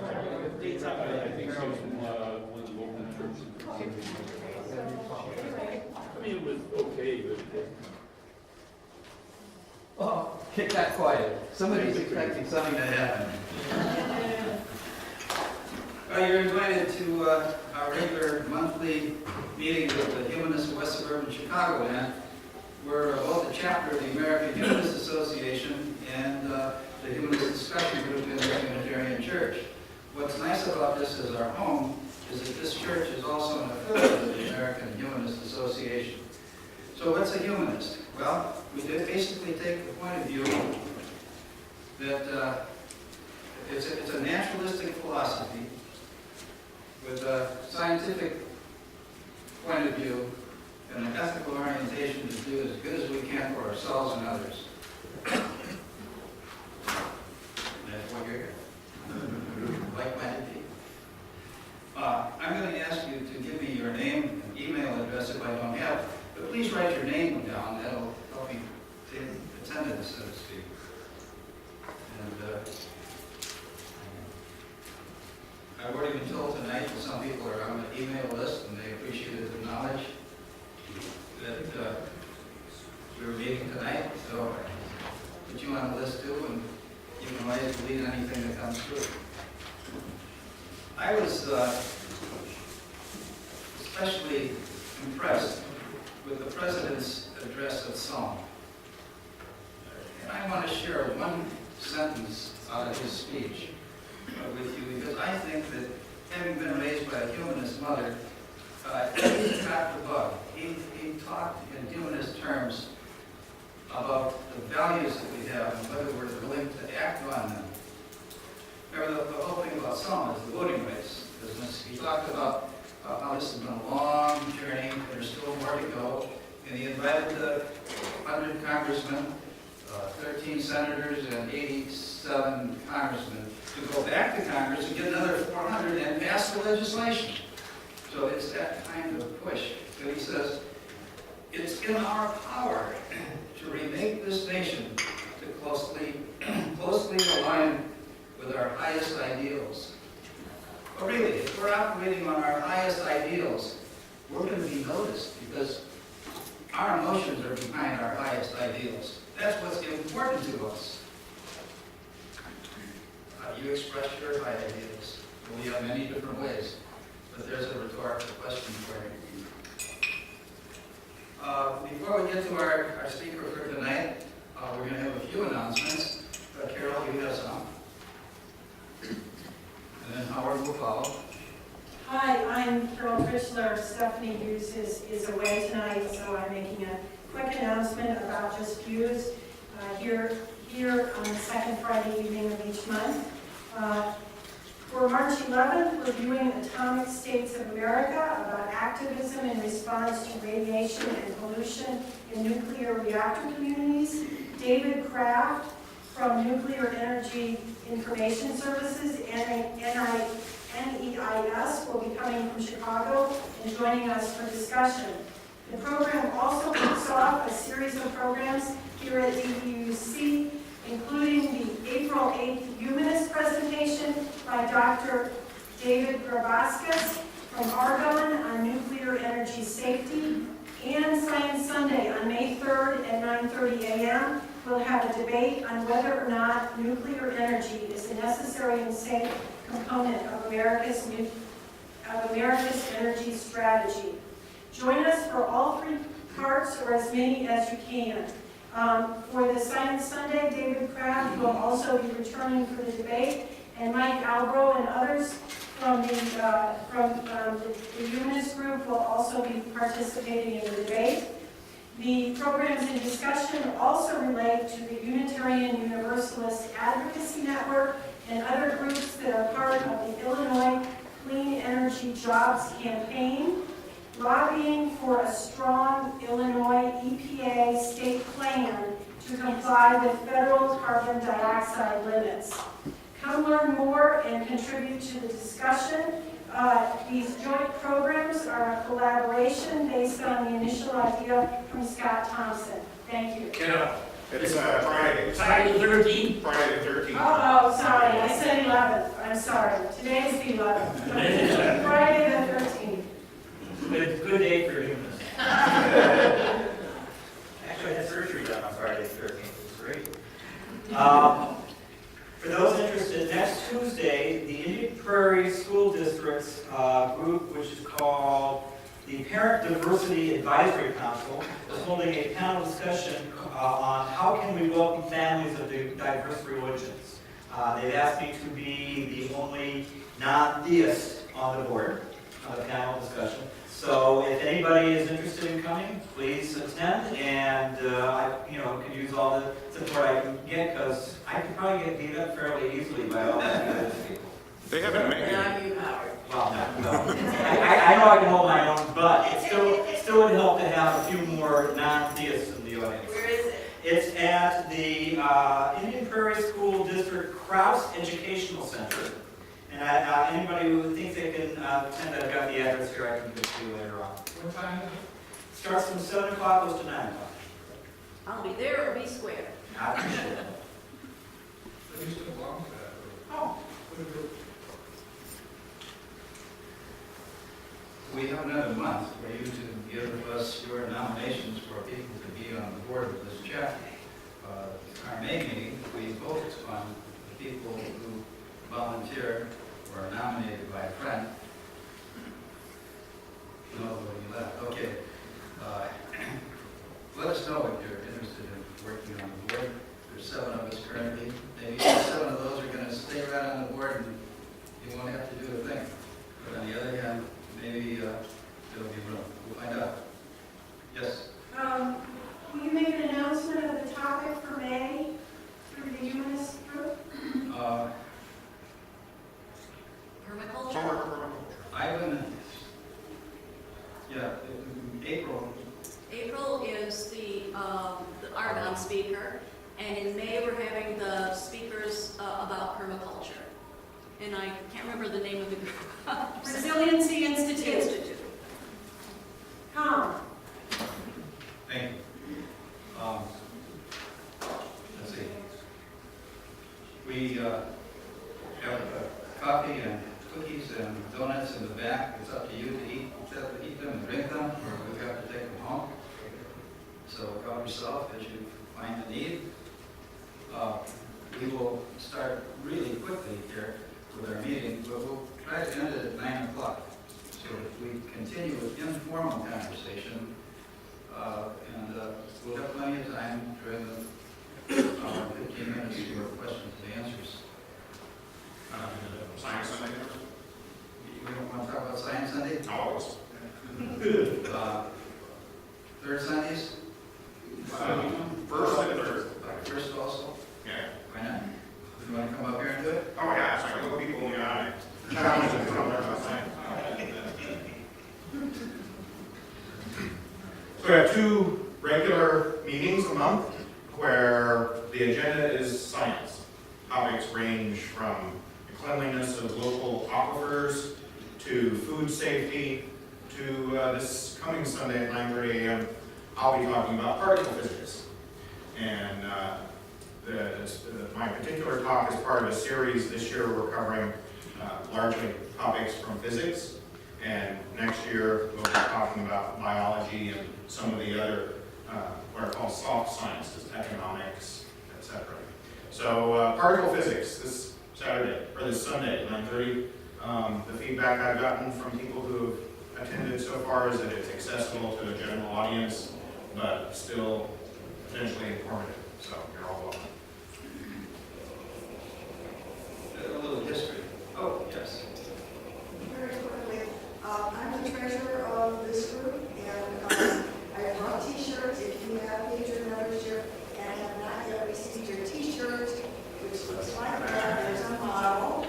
I think so from one of the local churches. I mean, it was okay, but Oh, get that quiet. Somebody's expecting something to happen. You're invited to our regular monthly meeting with the Humanists of West Suburban Chicagoland. We're both a chapter of the American Humanist Association and the Humanist Discussion Group in the Unitarian Church. What's nice about this as our home is that this church is also an affiliate of the American Humanist Association. So what's a humanist? Well, we basically take the point of view that it's a naturalistic philosophy with a scientific point of view and an ethical orientation to do as good as we can for ourselves and others. That's what you're here. Like-minded people. I'm going to ask you to give me your name and email address if I don't have it, but please write your name down. That'll help me take attendance, so to speak. And I've already been told tonight that some people are on the email list and they appreciated the knowledge that we were meeting tonight. So put you on the list too, and you can always delete anything that comes through. I was especially impressed with the President's address at Psalm. And I want to share one sentence out of his speech with you, because I think that having been raised by a humanist mother, he got the bug. He talked in humanist terms about the values that we have and whether we're willing to act on them. Remember, the whole thing about Psalm is the voting rights business. He talked about how this has been a long journey, there's still more to go, and he invited 100 congressmen, 13 senators, and 87 congressmen to go back to Congress and get another 400 and pass the legislation. So it's that kind of push. So he says, it's in our power to remake this nation to closely align with our highest ideals. But really, if we're operating on our highest ideals, we're going to be noticed because our emotions are behind our highest ideals. That's what's important to us. You express your high ideals. We have many different ways, but there's a rhetorical question for you. Before we get to our speaker for tonight, we're going to have a few announcements. Carol, you have some. And then Howard will follow. Hi, I'm Carol Critchler. Stephanie Hughes is away tonight, so I'm making a quick announcement about Just Hughes here on the second Friday evening of each month. For March 11th, we're viewing Atomic States of America about activism in response to radiation and pollution in nuclear reactor communities. David Kraft from Nuclear Energy Information Services, NEIS, will be coming from Chicago and joining us for discussion. The program also kicks off a series of programs here at HWSC, including the April 8th Humanist presentation by Dr. David Grabaskas from Argonne on nuclear energy safety, and Science Sunday on May 3rd at 9:30 a.m. We'll have a debate on whether or not nuclear energy is a necessary and safe component of America's energy strategy. Join us for all three parts, or as many as you can. For the Science Sunday, David Kraft will also be returning for the debate, and Mike Albro and others from the Humanist group will also be participating in the debate. The programs in discussion also relate to the Unitarian Universalist Advocacy Network and other groups that are part of the Illinois Clean Energy Jobs Campaign, lobbying for a strong Illinois EPA state plan to comply with federal carbon dioxide limits. Come learn more and contribute to the discussion. These joint programs are a collaboration based on the initial idea from Scott Thompson. Thank you. Carol, It's Friday. Friday the 13th? Friday the 13th. Oh, sorry, I said 11th. I'm sorry. Today's the 11th. Friday the 13th. Good day for humanists. Actually, I had surgery done on Friday the 13th. It was great. For those interested, next Tuesday, the Indian Prairie School District's group, which is called the Parent Diversity Advisory Council, is holding a panel discussion on how can we welcome families of diverse religions. They've asked me to be the only non-theist on the board on the panel discussion. So if anybody is interested in coming, please attend, and I could use all the support I can get, because I could probably get beat up fairly easily by all these people. They haven't made it. Well, no. I know I can hold my own, but it still would help to have a few more non-theists in the audience. Where is it? It's at the Indian Prairie School District Krause Educational Center. And anybody who thinks they can attend, I've got the address here, I can give it to you later on. What time? Starts from 7 o'clock, goes to 9 o'clock. I'll be there or be square. I appreciate it. I used to belong to that. Oh. We have another month for you to give us your nominations for people to be on the board of this chapter. Our May meeting, we vote on the people who volunteer or are nominated by a friend. No, you left. Okay. Let us know if you're interested in working on the board. There's 7 of us currently. Maybe 7 of those are going to stay right on the board and you won't have to do a thing. But on the other hand, maybe there'll be room. We'll find out. Yes? Will you make an announcement of the topic for May through the Humanist group? Permaculture? Ivan, yeah, April. April is our non-speaker, and in May we're having the speakers about permaculture. And I can't remember the name of the group. Resiliency Institute. Come. Thank you. Let's see. We have coffee and cookies and donuts in the back. It's up to you to eat them and drink them, or we have to take them home. So help yourself as you find the need. We will start really quickly here with our meeting, but we'll try to end it at 9 o'clock. So if we continue with informal conversation, and we'll have plenty of time during the 15 minutes for questions and answers. Science Sunday. We don't want to talk about Science Sunday? Always. Third Sundays? First and third. First also? Yeah. Why not? You want to come up here and do it? Oh, yeah, so I can look people in the eye. Challenge them to come there about science. So we have 2 regular meetings a month where the agenda is science. Topics range from the cleanliness of local aquifers to food safety to this coming Sunday at 9:30 a.m. I'll be talking about particle physics. And my particular talk is part of a series. This year we're covering largely topics from physics. And next year we'll be talking about biology and some of the other what are called soft sciences, economics, etc. So particle physics this Saturday, or this Sunday at 9:30. The feedback I've gotten from people who have attended so far is that it's accessible to the general audience, but still potentially informative. So you're all welcome. A little history. Oh, yes. Very quickly, I'm the treasurer of this group, and I brought t-shirts. If you have major membership and have not yet received your t-shirt, which looks like that, there's a model.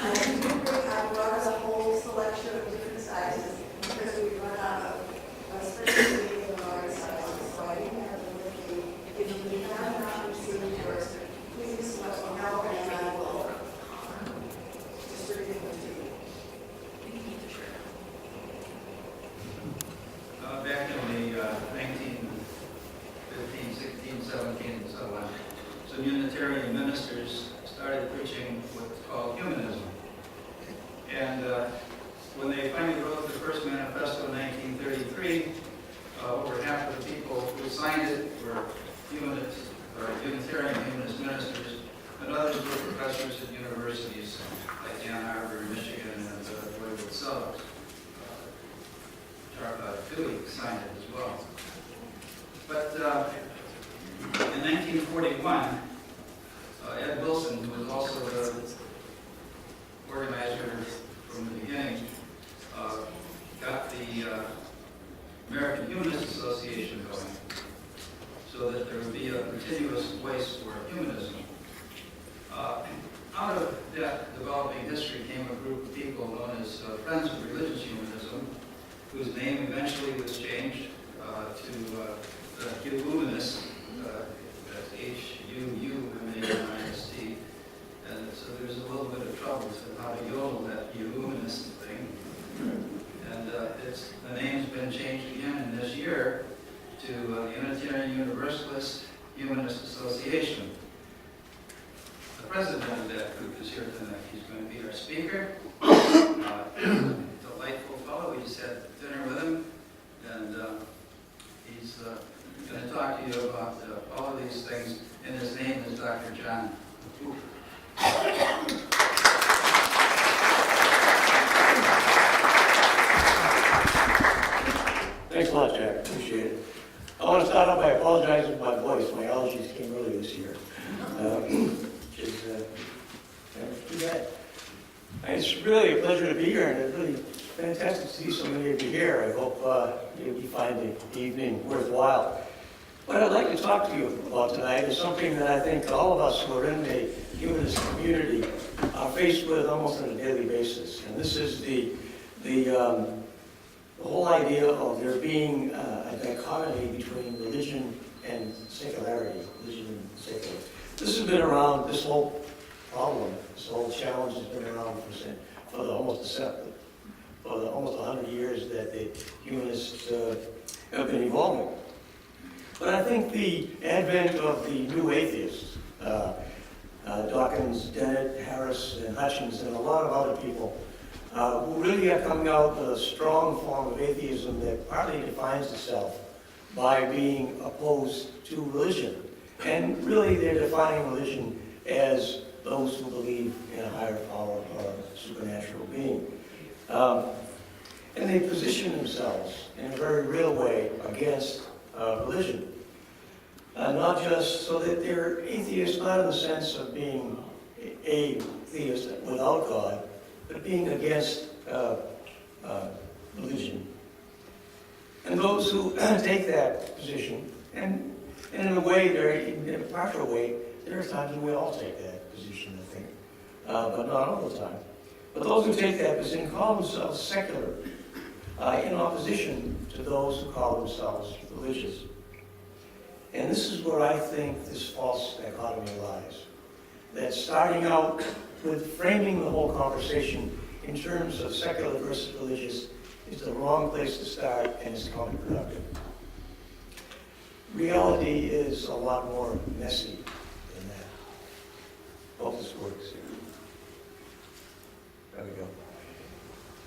And I brought us a whole selection of different sizes because we run out of especially in large sizes. So I didn't have them with me. If you have not received developing history came a group of people known as Friends of Religious Humanism, whose name eventually was changed to the Humanists, that's Humanist. And so there's a little bit of trouble with how to yodel that Humanist thing. And the name's been changed again in this year to Unitarian Universalist Humanist Association. The president of that group is here tonight. He's going to be our speaker. Delightful fellow. We just had dinner with him, and he's going to talk to you about all of these things. And his name is Dr. John. Thanks a lot, Jack. Appreciate it. I want to start off by apologizing for my voice. My allergies came early this year, which is too bad. It's really a pleasure to be here, and it's really fantastic to see so many of you here. I hope you find the evening worthwhile. What I'd like to talk to you about tonight is something that I think all of us who are in the humanist community are faced with almost on a daily basis, and this is the whole idea of there being a dichotomy between religion and secularity, religion and secular. This has been around, this whole problem, this whole challenge has been around for almost 100 years that the humanists have been evolving. But I think the advent of the new atheists, Dawkins, Dennett, Harris, and Hutchins, and a lot of other people, who really are coming out with a strong form of atheism that partly defines itself by being opposed to religion. And really they're defining religion as those who believe in a higher power or a supernatural being. And they position themselves in a very real way against religion. Not just so that they're atheists, not in the sense of being atheist without God, but being against religion. And those who take that position, and in a way, in a partial way, there are times when we all take that position, I think, but not all the time. But those who take that position call themselves secular, in opposition to those who call themselves religious. And this is where I think this false dichotomy lies. That starting out with framing the whole conversation in terms of secular versus religious is the wrong place to start, and it's counterproductive. Reality is a lot more messy than that. Hope this works. There we go.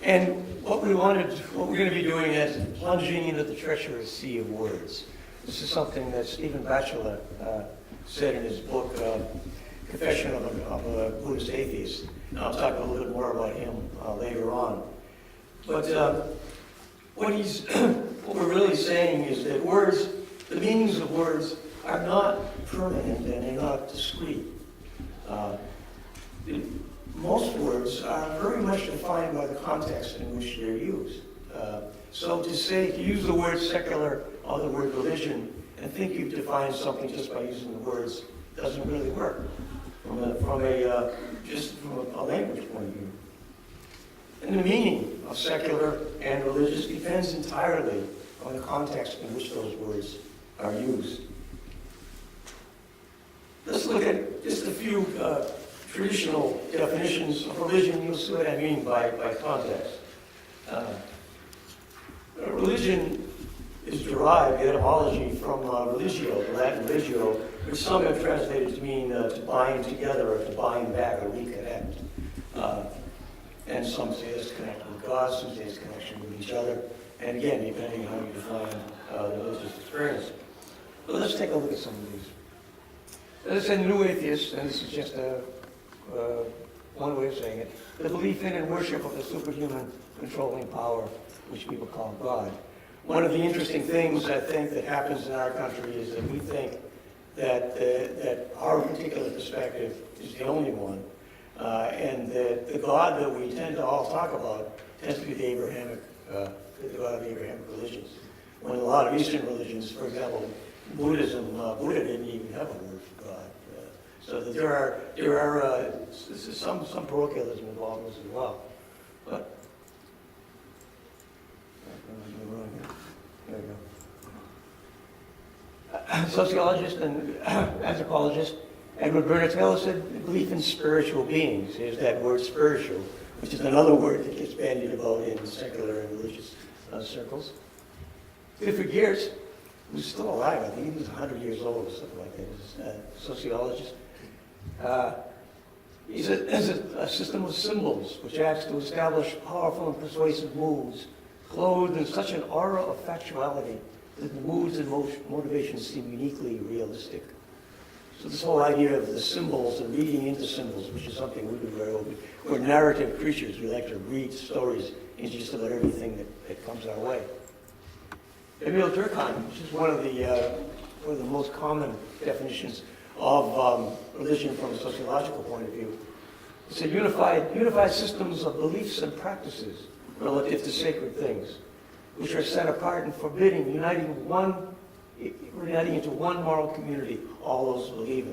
And what we're going to be doing is plunging into the treacherous sea of words. This is something that Stephen Batchelor said in his book, Confession of a Buddhist Atheist. And I'll talk a little bit more about him later on. But what we're really saying is that words, the meanings of words, are not permanent and they're not discrete. Most words are very much defined by the context in which they're used. So to use the word secular or the word religion and think you've defined something just by using the words doesn't really work from a language point of view. And the meaning of secular and religious depends entirely on the context in which those words are used. Let's look at just a few traditional definitions of religion. You'll see what I mean by context. Religion is derived, the etymology, from religio, the Latin religio, which some have translated to mean to bind together or to bind back or reconnect. And some say it's connected with God, some say it's connection with each other. And again, depending on how you define the religious experience. But let's take a look at some of these. As I said, the new atheists, and this is just one way of saying it, the belief in and worship of the superhuman controlling power, which people call God. One of the interesting things I think that happens in our country is that we think that our particular perspective is the only one, and that the God that we tend to all talk about tends to be the God of the Abrahamic religions. When a lot of Eastern religions, for example, Buddhism, Buddha didn't even have a word for God. So that there are some parochialism involved in this as well. But there we go. Sociologist and anthropologist Edward Bernard Taylor said belief in spiritual beings. Here's that word spiritual, which is another word that gets bandied about in secular and religious circles. Clifford Geertz, who's still alive, I think he was 100 years old or something like that, he's a sociologist. He said there's a system of symbols which acts to establish powerful and persuasive moods, clothed in such an aura of factuality that the moods and motivations seem uniquely realistic. So this whole idea of the symbols and reading into symbols, which is something we do very well. We're narrative creatures. We like to read stories into just about everything that comes our way. Emil Durkheim, which is one of the most common definitions of religion from a sociological point of view. It's a unified systems of beliefs and practices relative to sacred things, which are set apart and forbidding, uniting into one moral community, all those who believe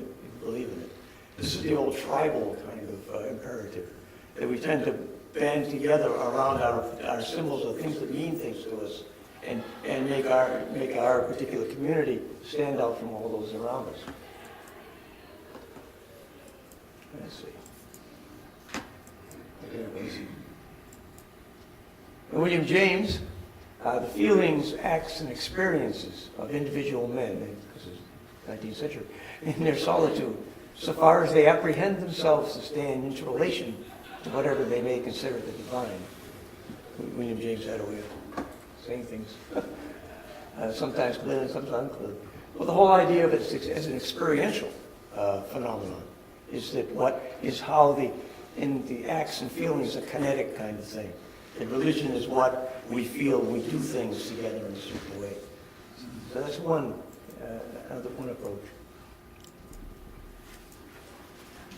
in it. This is the old tribal kind of imperative that we tend to band together around our symbols of things that mean things to us, and make our particular community stand out from all those around us. Let's see. And William James, the feelings, acts, and experiences of individual men, this is 19th century, in their solitude, so far as they apprehend themselves to stand into relation to whatever they may consider the divine. William James had a way of saying things, sometimes clear and sometimes unclear. Well, the whole idea of it as an experiential phenomenon is how the acts and feelings are kinetic kind of thing. And religion is what we feel when we do things together in a certain way. So that's one approach.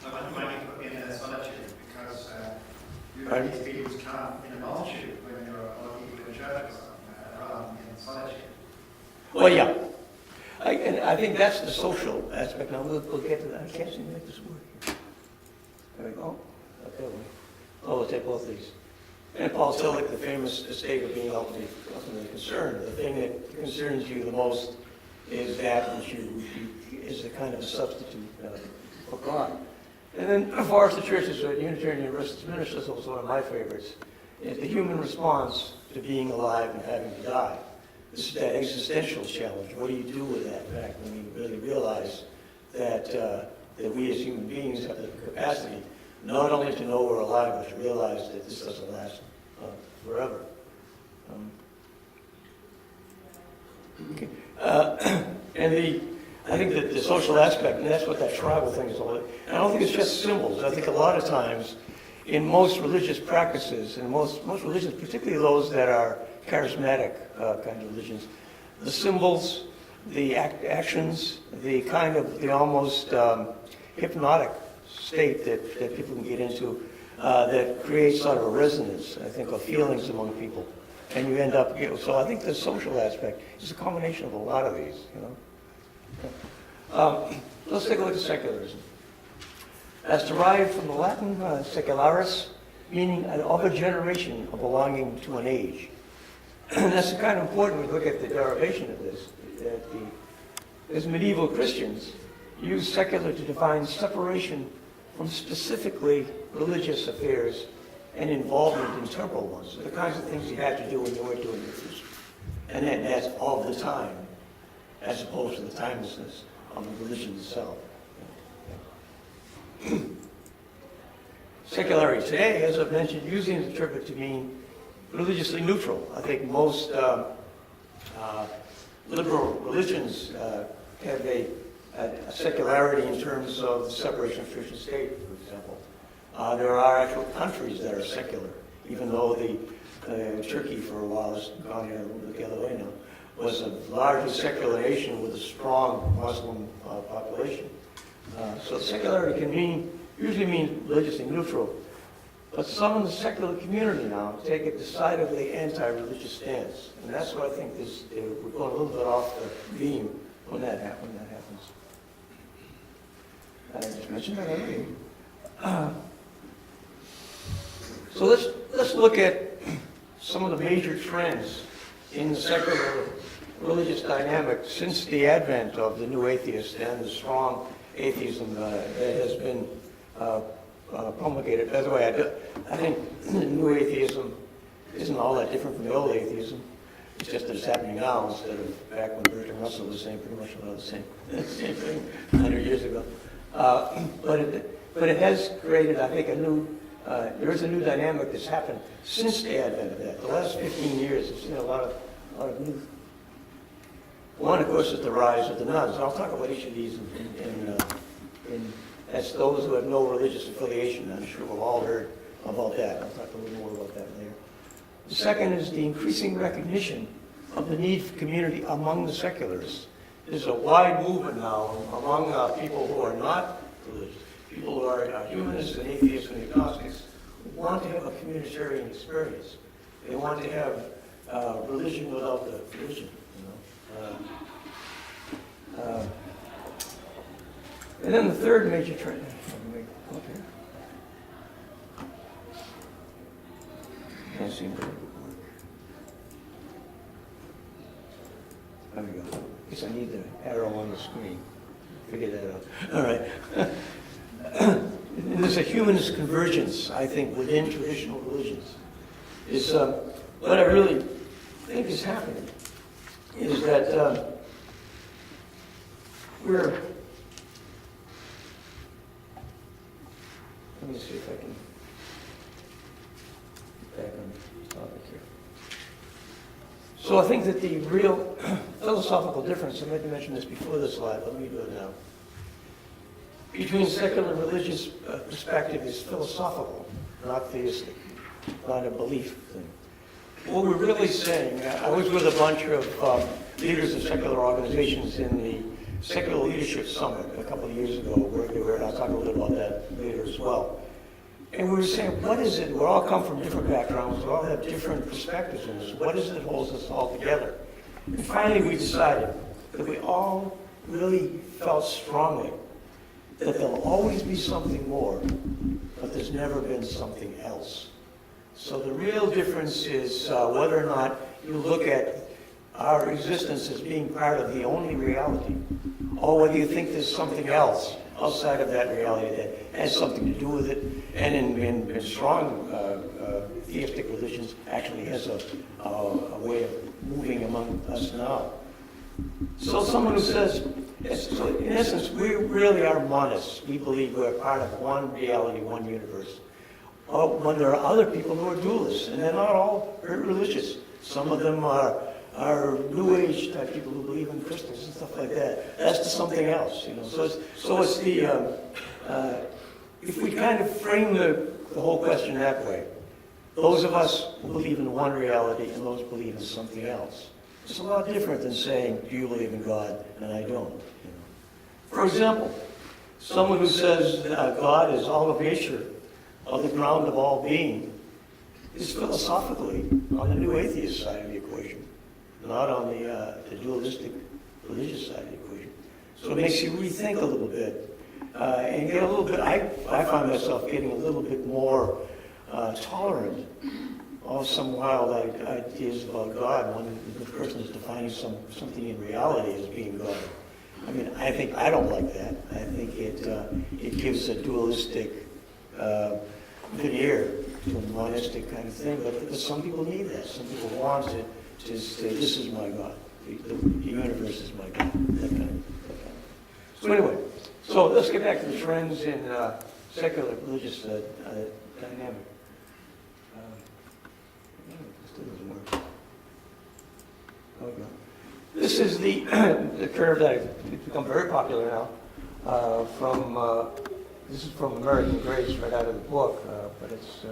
I wonder why you put me in solitude, because Pardon? these people come in a multitude when you're a lot of people in church or something, rather than in solitude. Well, yeah. And I think that's the social aspect. Now, we'll get to that. I can't seem to make this work here. There we go. Okay, we'll take both these. And Paul Tillich, the famous state of being ultimately concerned. The thing that concerns you the most is that which is a kind of a substitute for God. And then Forrester Church's Unitarian Universalist Ministers was one of my favorites. Is the human response to being alive and having to die. This is that existential challenge. What do you do with that fact when you really realize that we as human beings have the capacity not only to know we're alive, but to realize that this doesn't last forever. Okay. I think that the social aspect, and that's what that tribal thing is all about. And I don't think it's just symbols. I think a lot of times in most religious practices, and most religions, particularly those that are charismatic kind of religions, the symbols, the actions, the almost hypnotic state that people can get into that creates sort of a resonance, I think, of feelings among people. And you end up, so I think the social aspect is a combination of a lot of these, Let's take a look at secularism. That's derived from the Latin secularis, meaning of a generation or belonging to an age. And that's kind of important when we look at the derivation of this, that as medieval Christians used secular to define separation from specifically religious affairs and involvement in temporal ones, the kinds of things you had to do when you weren't doing it. And that's all the time, as opposed to the timelessness of the religion itself. Secularity today, as I've mentioned, usually interpreted to mean religiously neutral. I think most liberal religions have a secularity in terms of the separation of church and state, for example. There are actual countries that are secular, even though Turkey for a while has gone here a little bit the other way now, was a largely secular nation with a strong Muslim population. So secularity usually means religiously neutral. But some in the secular community now take a decidedly anti-religious stance. And that's what I think we're going a little bit off the beam when that happens. I just mentioned that already. So let's look at some of the major trends in the secular religious dynamic since the advent of the new atheist and the strong atheism that has been promulgated. By the way, I think the new atheism isn't all that different from the old atheism. It's just that it's happening now instead of back when Bertrand Russell was saying pretty much about the same thing 100 years ago. But it has created, I think, there is a new dynamic that's happened since the advent of that. The last 15 years, it's seen a lot of new. One, of course, is the rise of the nuns. I'll talk about each of these as those who have no religious affiliation. I'm sure we've all heard about that. I'll talk a little more about that later. The second is the increasing recognition of the need for community among the secularists. There's a wide movement now among people who are not religious, people who are humanists and atheists and agnostics, who want to have a communitarian experience. They want to have religion without the religion. And then the third major trend. Can't seem to work. There we go. I guess I need the arrow on the screen. Figure that out. All right. There's a humanist convergence, I think, within traditional religions. Is what I really think is happening is that we're. Let me see if I can get back on the topic here. So I think that the real philosophical difference, I meant to mention this before this slide, let me do it now, between secular and religious perspective is philosophical, not theistic, not a belief thing. What we're really saying, I was with a bunch of leaders of secular organizations in the Secular Leadership Summit a couple of years ago, where they were, and I'll talk a little about that later as well. And we were saying, what is it? We all come from different backgrounds, we all have different perspectives in this. What is it that holds us all together? And finally we decided that we all really felt strongly that there'll always be something more, but there's never been something else. So the real difference is whether or not you look at our existence as being part of the only reality, or whether you think there's something else outside of that reality that has something to do with it, and in strong theistic religions actually has a way of moving among us now. So someone who says, so in essence, we really are monists. We believe we're part of one reality, one universe. When there are other people who are dualists, and they're not all very religious. Some of them are New Age type people who believe in crystals and stuff like that. That's just something else, you know. So it's the if we kind of frame the whole question that way, those of us who believe in one reality and those who believe in something else. It's a lot different than saying, do you believe in God and I don't? You know. For example, someone who says God is all of nature, of the ground of all being, is philosophically on the new atheist side of the equation, not on the dualistic religious side of the equation. So it makes you rethink a little bit and get a little bit, I find myself getting a little bit more tolerant of some wild ideas about God when the person is defining something in reality as being God. I mean, I don't like that. I think it gives a dualistic veneer to a monistic kind of thing, but some people need that. Some people want to say, this is my God. The universe is my God. That kind of. So anyway, so let's get back to the trends in secular religious dynamic. Still doesn't work. Okay. This is the curve that has become very popular now. This is from American Grace, right out of the book, but it's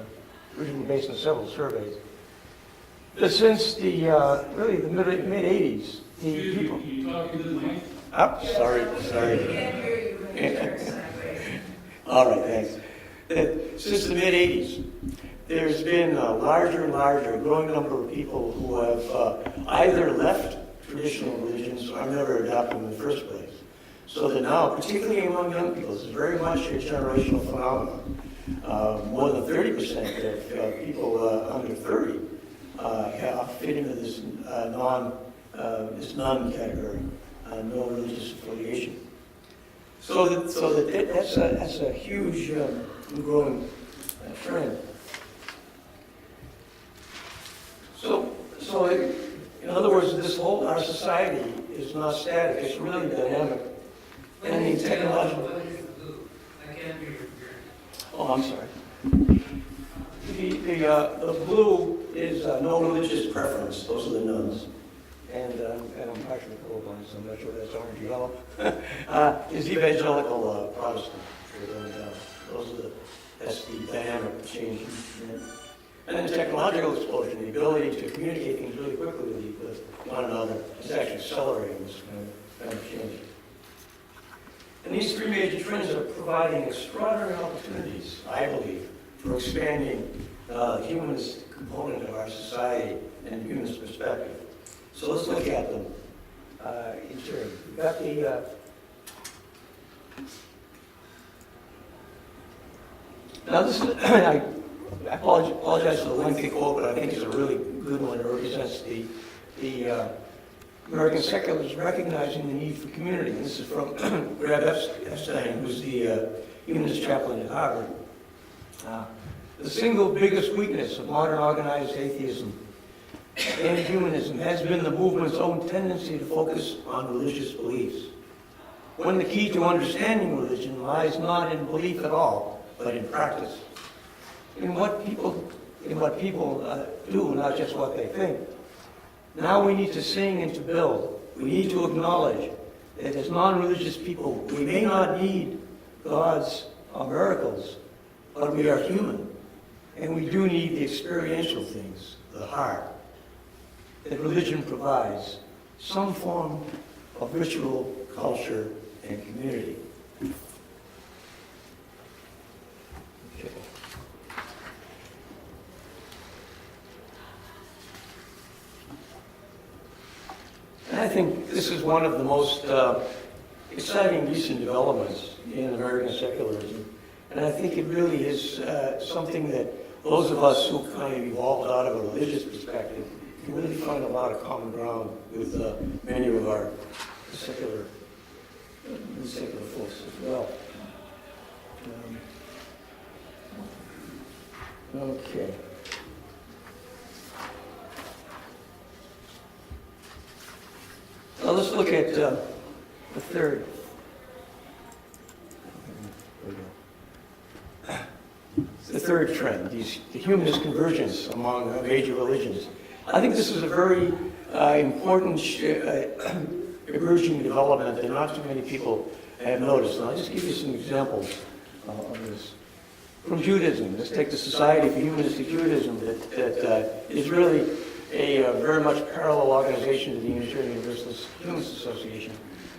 originally based on several surveys. But since the really the mid '80s, the people. Can you talk into the mic? Oh, sorry. All right, thanks. Since the mid '80s, there's been a larger and larger, growing number of people who have either left traditional religions or never adopted them in the first place. So that now, particularly among young people, this is very much a generational phenomenon. More than 30% of people under 30 fit into this non category, no religious affiliation. That's a huge and growing trend. In other words, our society is not static, it's really dynamic. And the technological... I can't read your... Oh, I'm sorry. The blue is no religious preference, those are the nuns. And I'm actually colorblind, so I'm not sure that's orange or yellow. Is evangelical Protestant. That's the dynamic change. And then the technological explosion, the ability to communicate things really quickly with one another, is actually accelerating this kind of change. And these three major trends are providing extraordinary opportunities, I believe, for expanding the humanist component of our society and the humanist perspective. So let's look at them in turn. We've got the now this is I apologize for the lengthy quote, but I think it's a really good one. It represents the American secularists recognizing the need for community. And this is from Grab Epstein, who's the humanist chaplain at Harvard. The single biggest weakness of modern organized atheism and humanism has been the movement's own tendency to focus on religious beliefs, when the key to understanding religion lies not in belief at all, but in practice. In what people do, not just what they think. Now we need to sing and to build. We need to acknowledge that as non-religious people, we may not need gods or miracles, but we are human. And we do need the experiential things, the heart, that religion provides, some form of ritual, culture, and community. Okay. And I think this is one of the most exciting recent developments in American secularism. And I think it really is something that those of us who kind of evolved out of a religious perspective can really find a lot of common ground with many of our secular folks as well. Okay. Now let's look at the third. The third trend, the humanist convergence among major religions. I think this is a very important emerging development that not too many people have noticed. And I'll just give you some examples of this. From Judaism, let's take the Society for Humanistic Judaism that is really a very much parallel organization to the Unitarian Universalist Humanist Association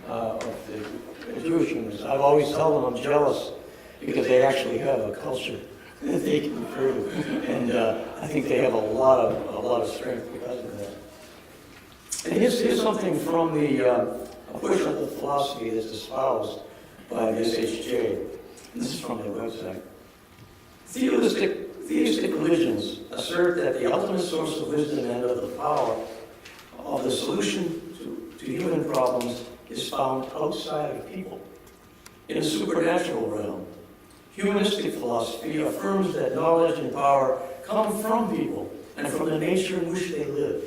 of the Jewish humanists. I've always told them I'm jealous because they actually have a culture that they can refer to, and I think they have a lot of strength because of that. And here's something from the push of the philosophy that's espoused by the SHJ. This is from their website. Theistic religions assert that the ultimate source of wisdom and of the power of the solution to human problems is found outside of people, in the supernatural realm. Humanistic philosophy affirms that knowledge and power come from people and from the nature in which they live.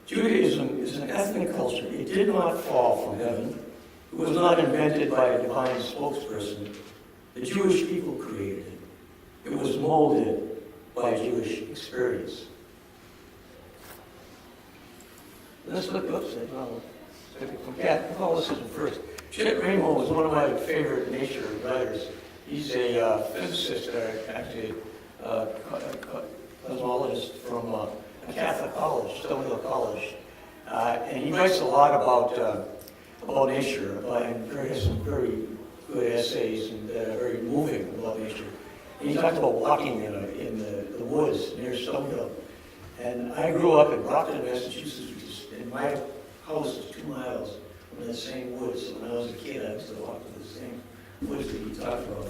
Judaism is an ethnic culture. It did not fall from heaven. It was not invented by a divine spokesperson. The Jewish people created it. It was molded by Jewish experience. Let's look from Catholicism first. Chet Ramo was one of my favorite nature writers. He's a physicist, actually a cosmologist from a Catholic college, Stonehill College. And he writes a lot about nature, and has some very good essays and very moving about nature. And he talked about walking in the woods near Stonehill. And I grew up in Brockton, Massachusetts, and my house is 2 miles from that same woods. So when I was a kid, I used to walk to the same woods that he talked about.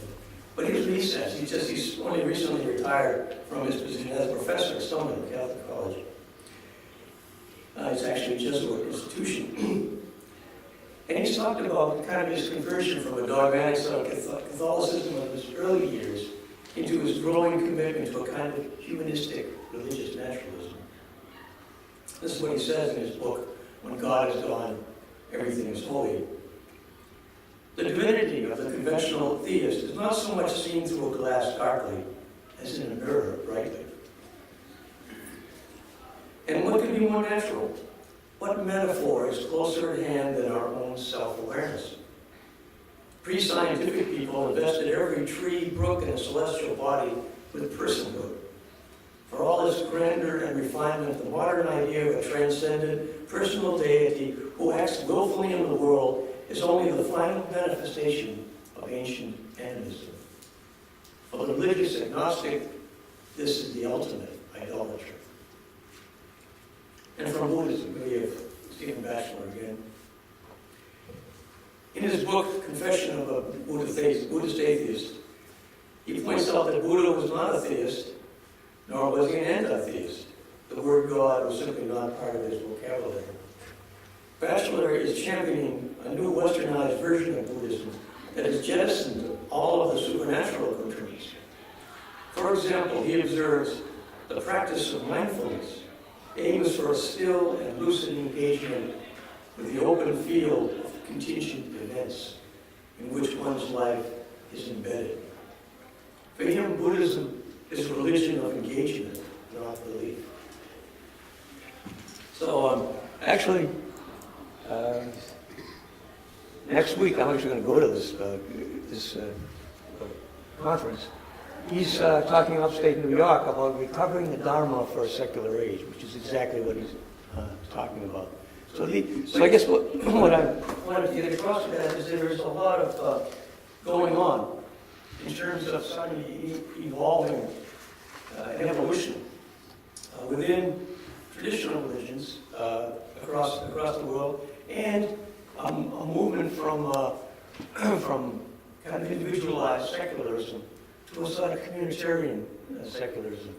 But here's what he says. He says he's only recently retired from his position as a professor at Stonehill Catholic College. It's actually a Jesuit institution. And he's talked about kind of his conversion from a dogmatic Catholicism of his early years into his growing commitment to a kind of humanistic religious naturalism. This is what he says in his book, When God Is Gone, Everything is Holy. The divinity of the conventional theist is not so much seen through a glass darkly as in a mirror brightly. And what could be more natural? What metaphor is closer at hand than our own self-awareness? Pre-scientific people invested every tree, brook, and celestial body with personhood. For all its grandeur and refinement, the modern idea of a transcendent, personal deity who acts willfully in the world is only the final manifestation of ancient animism. For the religious agnostic, this is the ultimate idolatry. And from Buddhism, we have Stephen Batchelor again. In his book, Confession of a Buddhist Atheist, he points out that Buddha was not a theist, nor was he an anti-theist. The word God was simply not part of his vocabulary. Batchelor is championing a new westernized version of Buddhism that has jettisoned all of the supernatural accoutrements. For example, he observes the practice of mindfulness aims for a still and lucid engagement with the open field of contingent events in which one's life is embedded. For him, Buddhism is a religion of engagement, not belief. So, actually, next week I'm actually going to go to this conference. He's talking upstate New York about recovering the Dharma for a secular age, which is exactly what he's talking about. So I guess what I wanted to get across with that is there is a lot of going on in terms of suddenly evolving an evolution within traditional religions across the world, and a movement from kind of individualized secularism to a sort of communitarian secularism.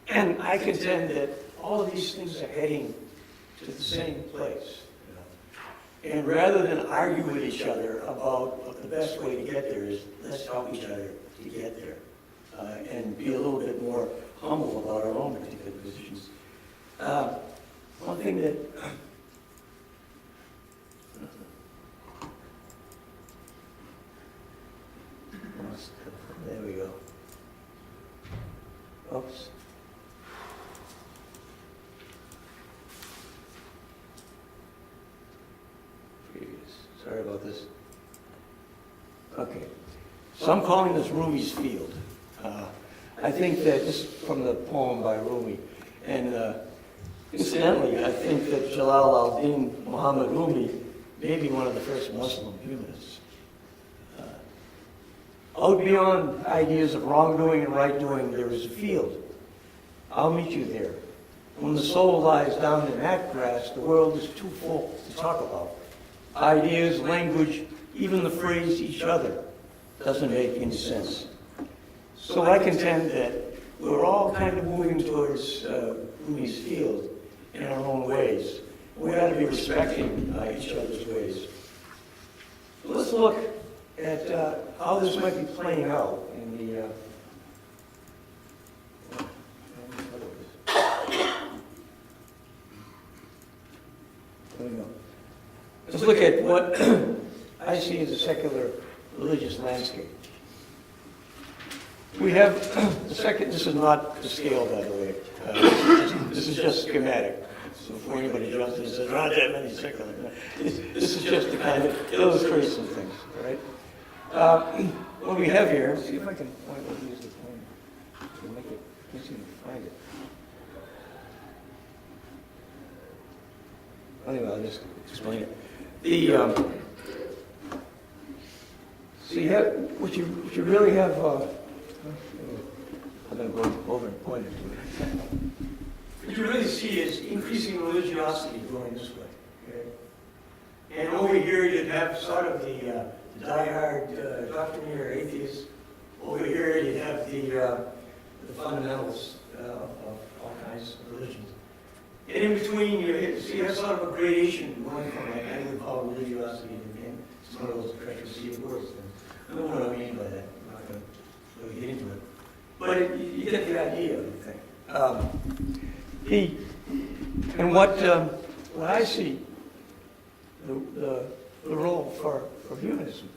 And I contend that all of these things are heading to the same place. And rather than argue with each other about what the best way to get there is, let's help each other to get there. And be a little bit more humble about our own particular positions. One thing that there we go. Oops. Sorry about this. Okay. So I'm calling this Rumi's Field. I think that this is from the poem by Rumi. And incidentally, I think that Jalal al-Din Muhammad Rumi may be one of the first Muslim humanists. Out beyond ideas of wrongdoing and right doing, there is a field. I'll meet you there. When the soul lies down in that grass, the world is too full to talk about. Ideas, language, even the phrase each other doesn't make any sense. So I contend that we're all kind of moving towards Rumi's field in our own ways. We ought to be respecting each other's ways. So let's look at how this might be playing out in the let's look at what I see as a secular religious landscape. We have the second, this is not to scale, by the way. This is just schematic. So before anybody jumps in and says, there aren't that many secular. This is just to kind of illustrate some things, all right? What we have here, see if I can point what use the pointer to make it, I can't seem to find it. Anyway, I'll just explain it. So you have, what you really have, I'm going to go over and point it to it. What you really see is increasing religiosity going this way. Okay? And over here you'd have sort of the diehard doctrinaire atheists. Over here you'd have the fundamentals of all kinds of religions. And in between you have sort of a gradation going from like I would call religiosity and some of those treacherous words. I don't know what I mean by that. I'm not going to really get into it. But you get the idea of the thing. And what I see, the role for humanism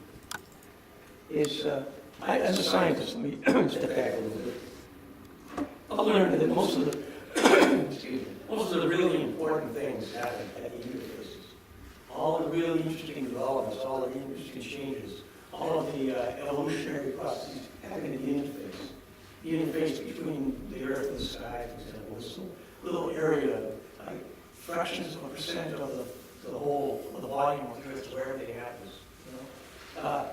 is, as a scientist, let me step back a little bit. I've learned that most of the really important things happen at the interfaces. All the really interesting developments, all the interesting changes, all of the evolutionary processes happen at the interface. The interface between the earth and the sky, for example, this little area, like fractions of a percent of the whole, of the volume of the earth, where everything happens. You know?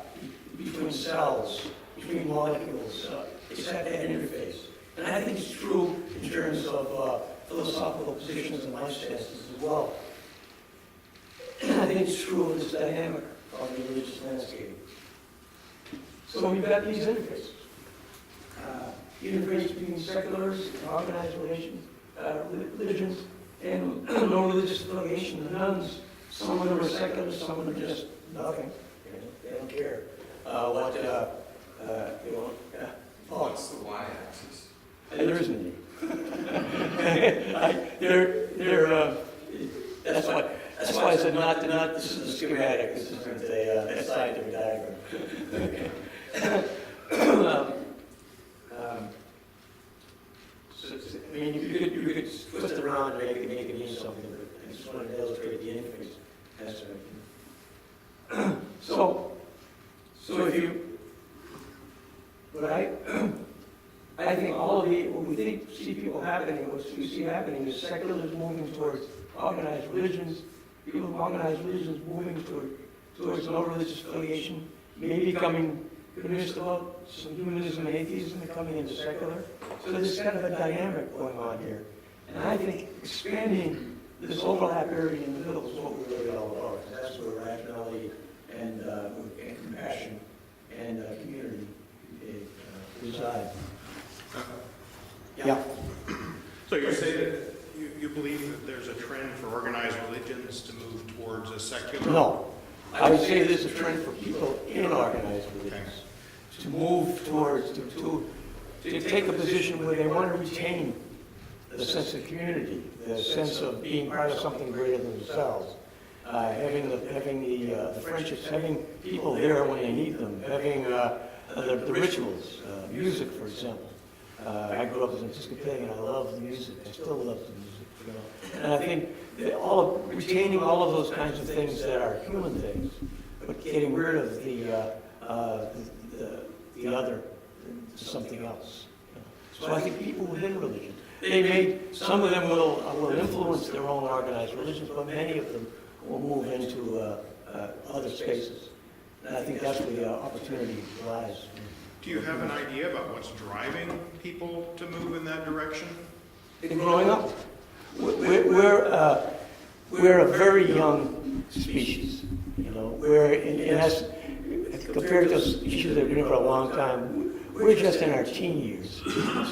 Between cells, between molecules, it's at that interface. And I think it's true in terms of philosophical positions and life stances as well. And I think it's true in this dynamic of the religious landscape. So we've got these interfaces. Interface between seculars and organized religions, and no religious affiliation. The nuns, some of them are secular, some of them are just nothing. They don't care. What's the y-axis? There isn't any. That's why I said not. This is a schematic. This isn't a scientific diagram. I mean, you could twist it around and make it mean something, but I just wanted to illustrate the interface aspect. So if you, what I think all of what we see people happening, what we see happening is seculars moving towards organized religions, people from organized religions moving towards no religious affiliation, maybe becoming convinced about some humanism and atheism and coming into secular. So there's kind of a dynamic going on here. And I think expanding this overlap area in the middle is what we're really all about. That's where rationality and compassion and community reside. Yeah. So you say that you believe that there's a trend for organized religions to move towards a secular? No. I would say there's a trend for people in organized religions to move towards, to take a position where they want to retain the sense of community, the sense of being part of something greater than themselves, having the friendships, having people there when they need them, having the rituals, music, for example. I grew up as an Episcopalian. I love the music. I still love the music. You know? And I think that retaining all of those kinds of things that are human things, but getting rid of the other, something else. You know? So I think people within religion, some of them will influence their own organized religions, but many of them will move into other spaces. And I think that's where the opportunity lies. Do you have an idea about what's driving people to move in that direction? In growing up, we're a very young species. You know, compared to species that have been here for a long time, we're just in our teen years.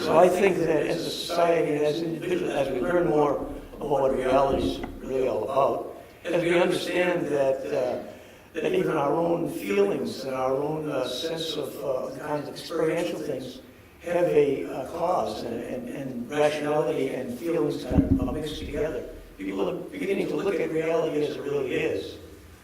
So I think that as a society and as individuals, as we learn more about what reality is really all about, as we understand that even our own feelings and our own sense of the kinds of experiential things have a cause, and rationality and feelings kind of mixed together. People are beginning to look at reality as it really is,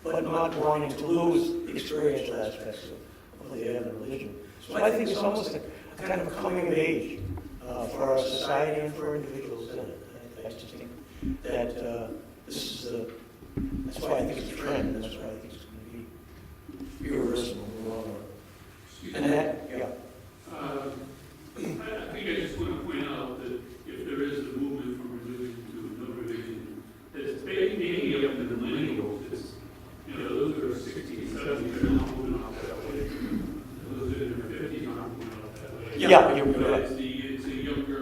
but not wanting to lose the experiential aspects of what they have in religion. So I think it's almost a kind of a coming of age for our society and for individuals in it. I just think that that's why I think it's a trend, and that's why I think it's going to be irreversible in the long run. And that, yeah. I think I just want to point out that if there is a movement from religion to no religion, that's maybe up to the millennials. Those that are 60, 70, they're not moving off that way. Those that are in their 50s aren't moving off that way. Yeah, you're right. It's a younger,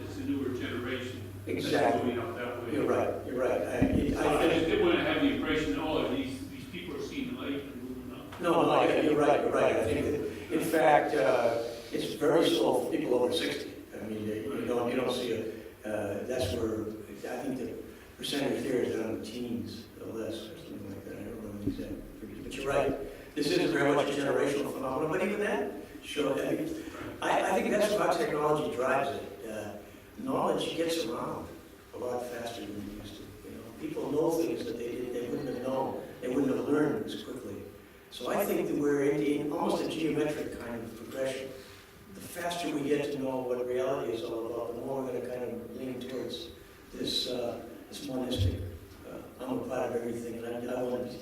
it's a newer generation. Exactly. Moving off that way. You're right. I just didn't want to have the impression that all of these No, you're right. I think that, in fact, it's very slow for people over 60. I mean, you don't see that's where, I think the percentage there is down in the teens or less, or something like that. I don't know the exact figures, but you're right. This is very much a generational phenomenon, but even that, sure. I think that's how technology drives it. Knowledge gets around a lot faster than it used to. People know things that they wouldn't have known. They wouldn't have learned as quickly. So I think that we're in almost a geometric kind of progression. The faster we get to know what reality is all about, the more we're going to kind of lean towards this monistic. I'm a part of everything, and I want to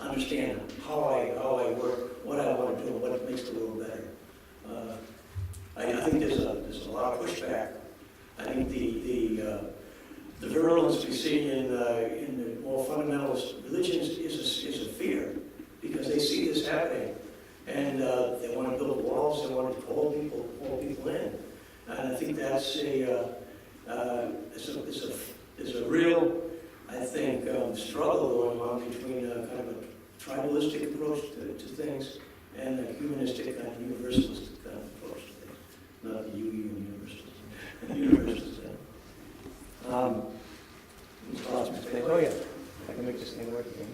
understand how I work, what I want to do, what makes the world better. I think there's a lot of pushback. I think the virulence we see in the more fundamentalist religions is a fear, because they see this happening, and they want to build walls, they want to hold people in, and I think that's there's a real, I think, struggle going on between kind of a tribalistic approach to things and a humanistic kind of universalist kind of approach to things, not the universalist. Oh yeah, I can make this thing work again.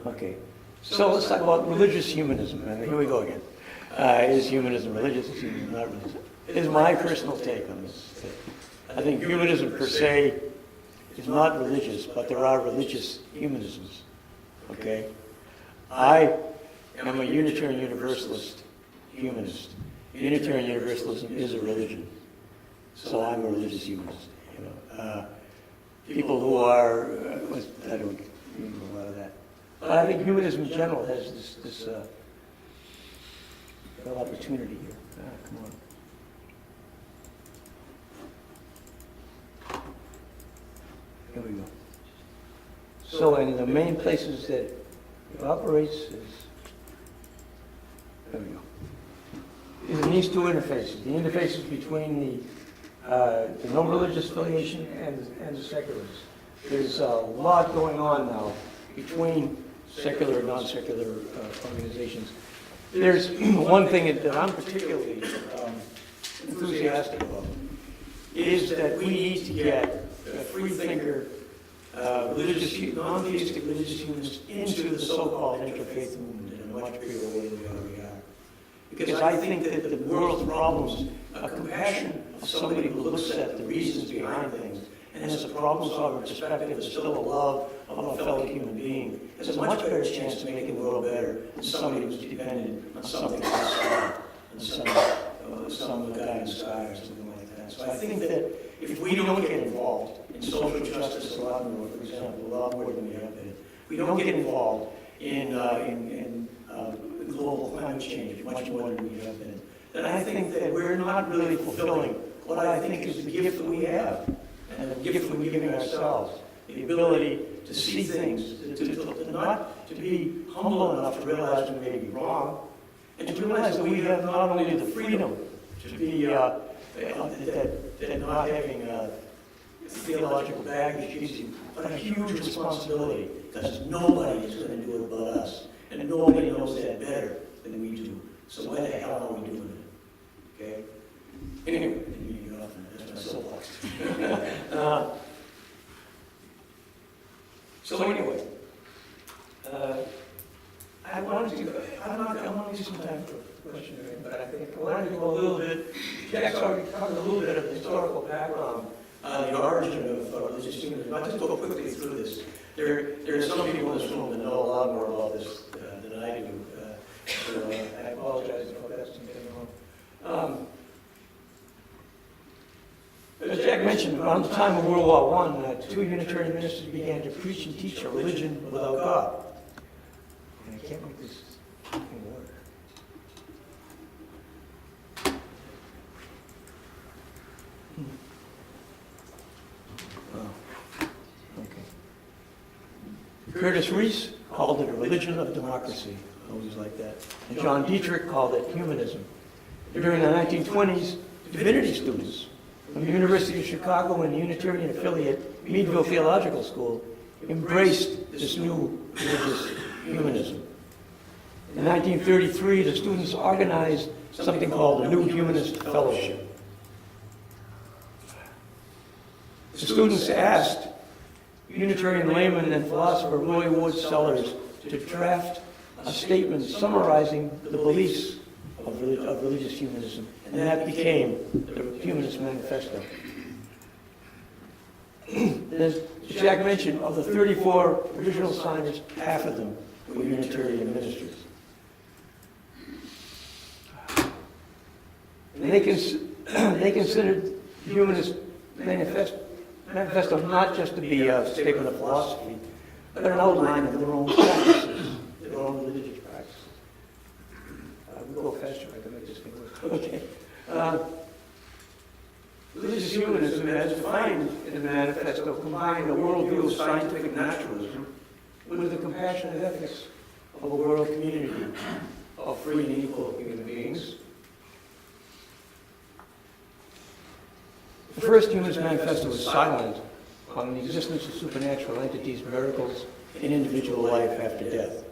Okay, so let's talk about religious humanism, and here we go again. Is humanism religious? Is humanism not religious? It is my personal take on this. I think humanism per se is not religious, but there are religious humanisms. Okay? I am a Unitarian Universalist humanist. Unitarian Universalism is a religion, so I'm a religious humanist. People who are, I don't mean a lot of that, but I think humanism in general has this real opportunity here. Come on. Here we go. So, in the main places that it operates is, there we go. Is in these two interfaces. The interfaces between the no-religious affiliation and the secularists. There's a lot going on now between secular and non-secular organizations. There's one thing that I'm particularly enthusiastic about, is that we need to get a free thinker, non-theistic religious humanists into the so-called interfaith movement in a much bigger way than we already are. Because I think that the world's problems, a compassion of somebody who looks at the reasons behind things and has a problem-solving perspective and still a love of a fellow human being, has a much better chance of making the world better than somebody who's dependent on something else, on some guy in the sky or something like that. So I think that if we don't get involved in social justice a lot more, for example, a lot more than we have been, we don't get involved in global climate change much more than we have been, then I think that we're not really fulfilling what I think is the gift that we have, and the gift that we're giving ourselves, the ability to see things, to be humble enough to realize we may be wrong, and to realize that we have not only the freedom to be, that not having theological baggage, but a huge responsibility, because nobody is going to do it but us. And nobody knows that better than we do. So why the hell are we doing it? Okay? Anyway, I didn't mean to get off on that. That's my soapbox. So anyway, I wanted to do some time for questions, but I think I wanted to go a little bit, Jack's already covered a little bit of the historical background on the origin of religious humanism. I'll just go quickly through this. There are some people in this room that know a lot more about this than I do, so I apologize if that's something wrong. As Jack mentioned, around the time of World War I, two Unitarian ministers began to preach and teach a religion without God. And I can't make this thing work. Curtis Reese called it a religion of democracy. I always like that. And John Dietrich called it humanism. During the 1920s, divinity students from the University of Chicago and the Unitarian affiliate Meadville Theological School embraced this new religious humanism. In 1933, the students organized something called the New Humanist Fellowship. The students asked Unitarian layman and philosopher Roy Wood Sellers to draft a statement summarizing the beliefs of religious humanism, and that became the Humanist Manifesto. As Jack mentioned, of the 34 original signers, half of them were Unitarian ministers. And they considered the Humanist Manifesto not just to be a statement of philosophy, but an outline of their own practices, their own religious practices. We'll go faster, I can make this thing work. Okay. Religious humanism, as defined in the manifesto, combined a worldview of scientific naturalism with the compassionate ethics of a world community of free and equal human beings. The first Humanist Manifesto was silent on the existence of supernatural entities, miracles, and individual life after death.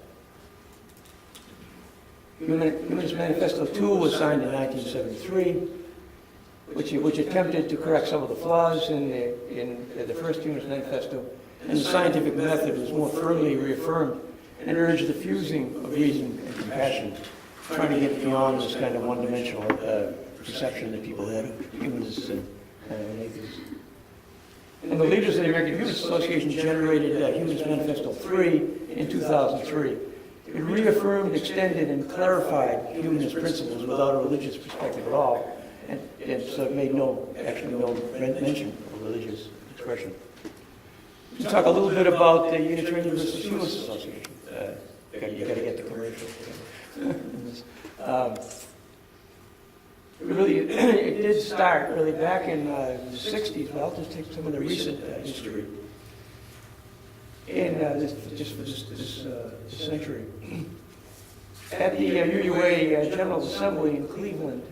Humanist Manifesto 2 was signed in 1973, which attempted to correct some of the flaws in the first Humanist Manifesto, and the scientific method was more firmly reaffirmed and urged the fusing of reason and compassion, trying to get beyond this kind of one-dimensional perception that people had of humanists and atheists. And the leaders of the American Humanist Association generated Humanist Manifesto 3 in 2003. It reaffirmed, extended, and clarified humanist principles without a religious perspective at all, and it's made no mention of religious expression. Let's talk a little bit about the Unitarian Universalist Association. You got to get the commercial. It did start really back in the 60s, but I'll just take some of the recent history. Just for this century. At the UUA General Assembly in Cleveland,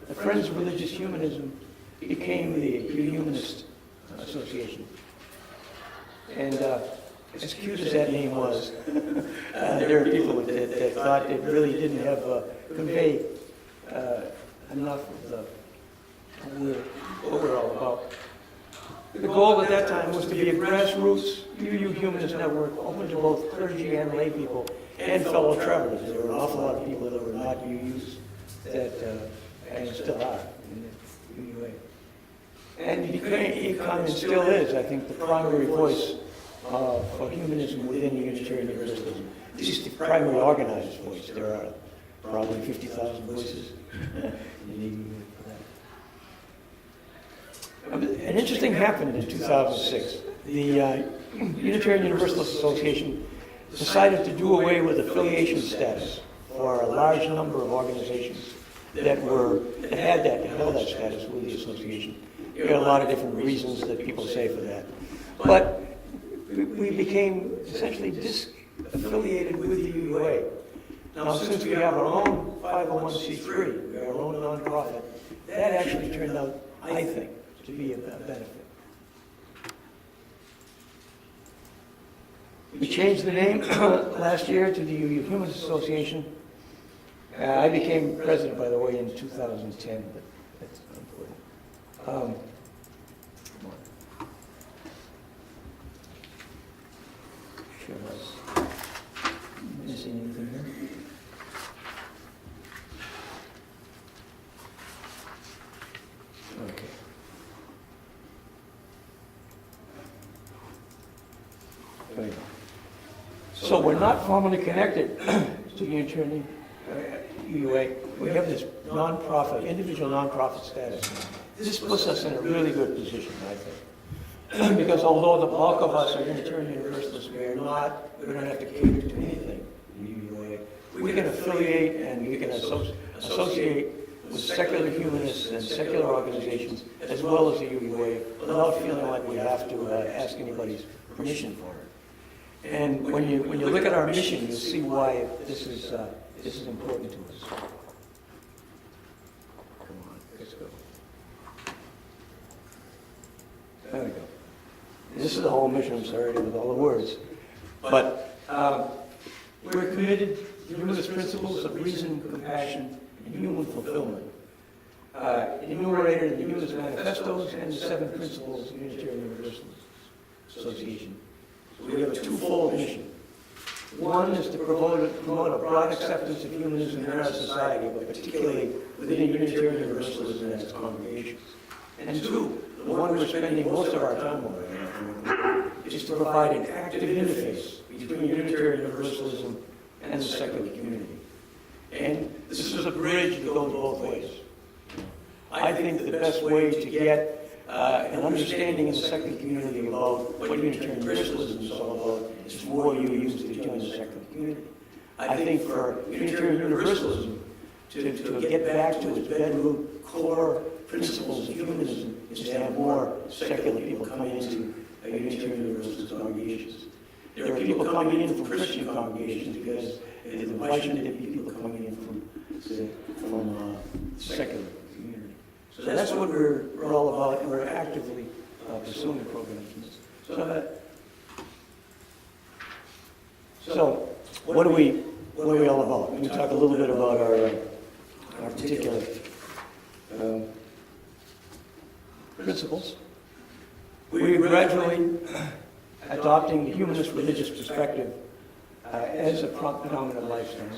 the Friends of Religious Humanism became the Humanist Association. And as cute as that name was, there are people that thought it really didn't have convey enough of what we're all about. The goal at that time was to be a grassroots UU humanist network open to both clergy and lay people and fellow travelers. There were an awful lot of people that were not UUs that, and still are in the UUA. And became, and still is, I think, the primary voice for humanism within Unitarian Universalism. At least the primary organized voice. There are probably 50,000 voices in the UUA. An interesting happened in 2006. The Unitarian Universalist Association decided to do away with affiliation status for a large number of organizations that held that status with the association. There are a lot of different reasons that people say for that. But we became essentially disaffiliated with the UUA. Now, since we have our own 501c3, our own nonprofit, that actually turned out, I think, to be a benefit. We changed the name last year to the UU Humanist Association. I became president, by the way, in 2010, but that's not important. Come on. Sure was missing anything here? Okay. So we're not formally connected to the Unitarian UUA. We have this nonprofit, individual nonprofit status. This puts us in a really good position, I think. Because although the bulk of us are Unitarian Universalists, we don't have to cater to anything in the UUA. We can affiliate and we can associate with secular humanists and secular organizations as well as the UUA without feeling like we have to ask anybody's permission for it. And when you look at our mission, you'll see why this is important to us. Come on, let's go. There we go. This is the whole mission, I'm sorry, with all the words. But we're committed to humanist principles of reason, compassion, and human fulfillment. Enumerated in the Humanist Manifestos and the 7 Principles of Unitarian Universalist Association. So we have a twofold mission. One is to promote a broad acceptance of humanism in our society, but particularly within Unitarian Universalism and its congregations. And 2, the one we're spending most of our time on, is to provide an active interface between Unitarian Universalism and the secular community. And this is a bridge that goes both ways. I think the best way to get an understanding in the secular community about what Unitarian Universalism is all about is for you use to join the secular community. I think for Unitarian Universalism to get back to its bedroot core principles of humanism is to have more secular people coming into Unitarian Universalist congregations. There are people coming in from Christian congregations because why shouldn't there be people coming in from secular community? So that's what we're all about, and we're actively pursuing programs. So what are we all about? Let me talk a little bit about our particular principles. We're gradually adopting the humanist religious perspective as a predominant lifestyle.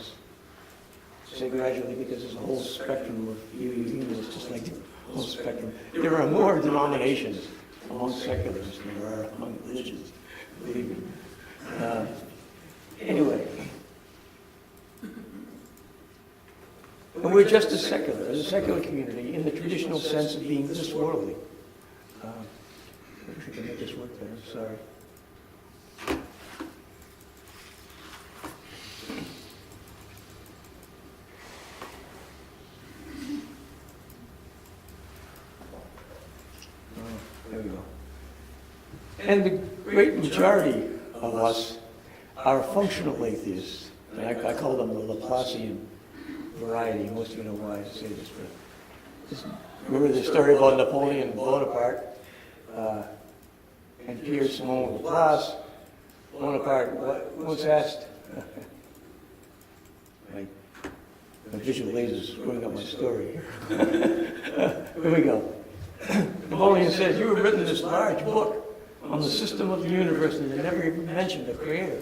I say gradually because there's a whole spectrum of humanists, just like the whole spectrum. There are more denominations among secularists than there are among religions, believe me. Anyway, and we're just as secular, as a secular community, in the traditional sense of being this worldly. I wish I could make this work better, sorry. There we go. And the great majority of us are functional atheists. And I call them the Laplacian variety. Most of you know why I say this, but just remember the story about Napoleon Bonaparte and Pierre Simon Laplace. Bonaparte once asked, my visual aids is screwing up my story here. Here we go. Napoleon said, "You have written this large book on the system of the universe, and you never even mentioned the creator."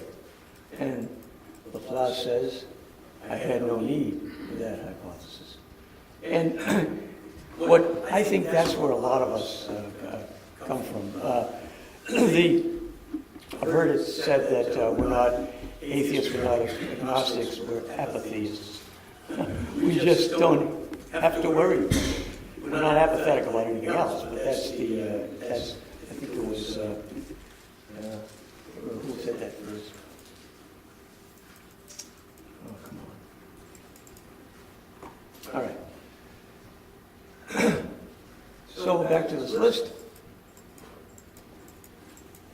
And Laplace says, "I had no need for that hypothesis." And what I think that's where a lot of us come from. I've heard it said that we're not atheists, we're not agnostics, we're apatheists. We just don't have to worry. We're not apathetic about anything else, but that's I think it was, who said that first? Oh, come on. All right. So back to this list,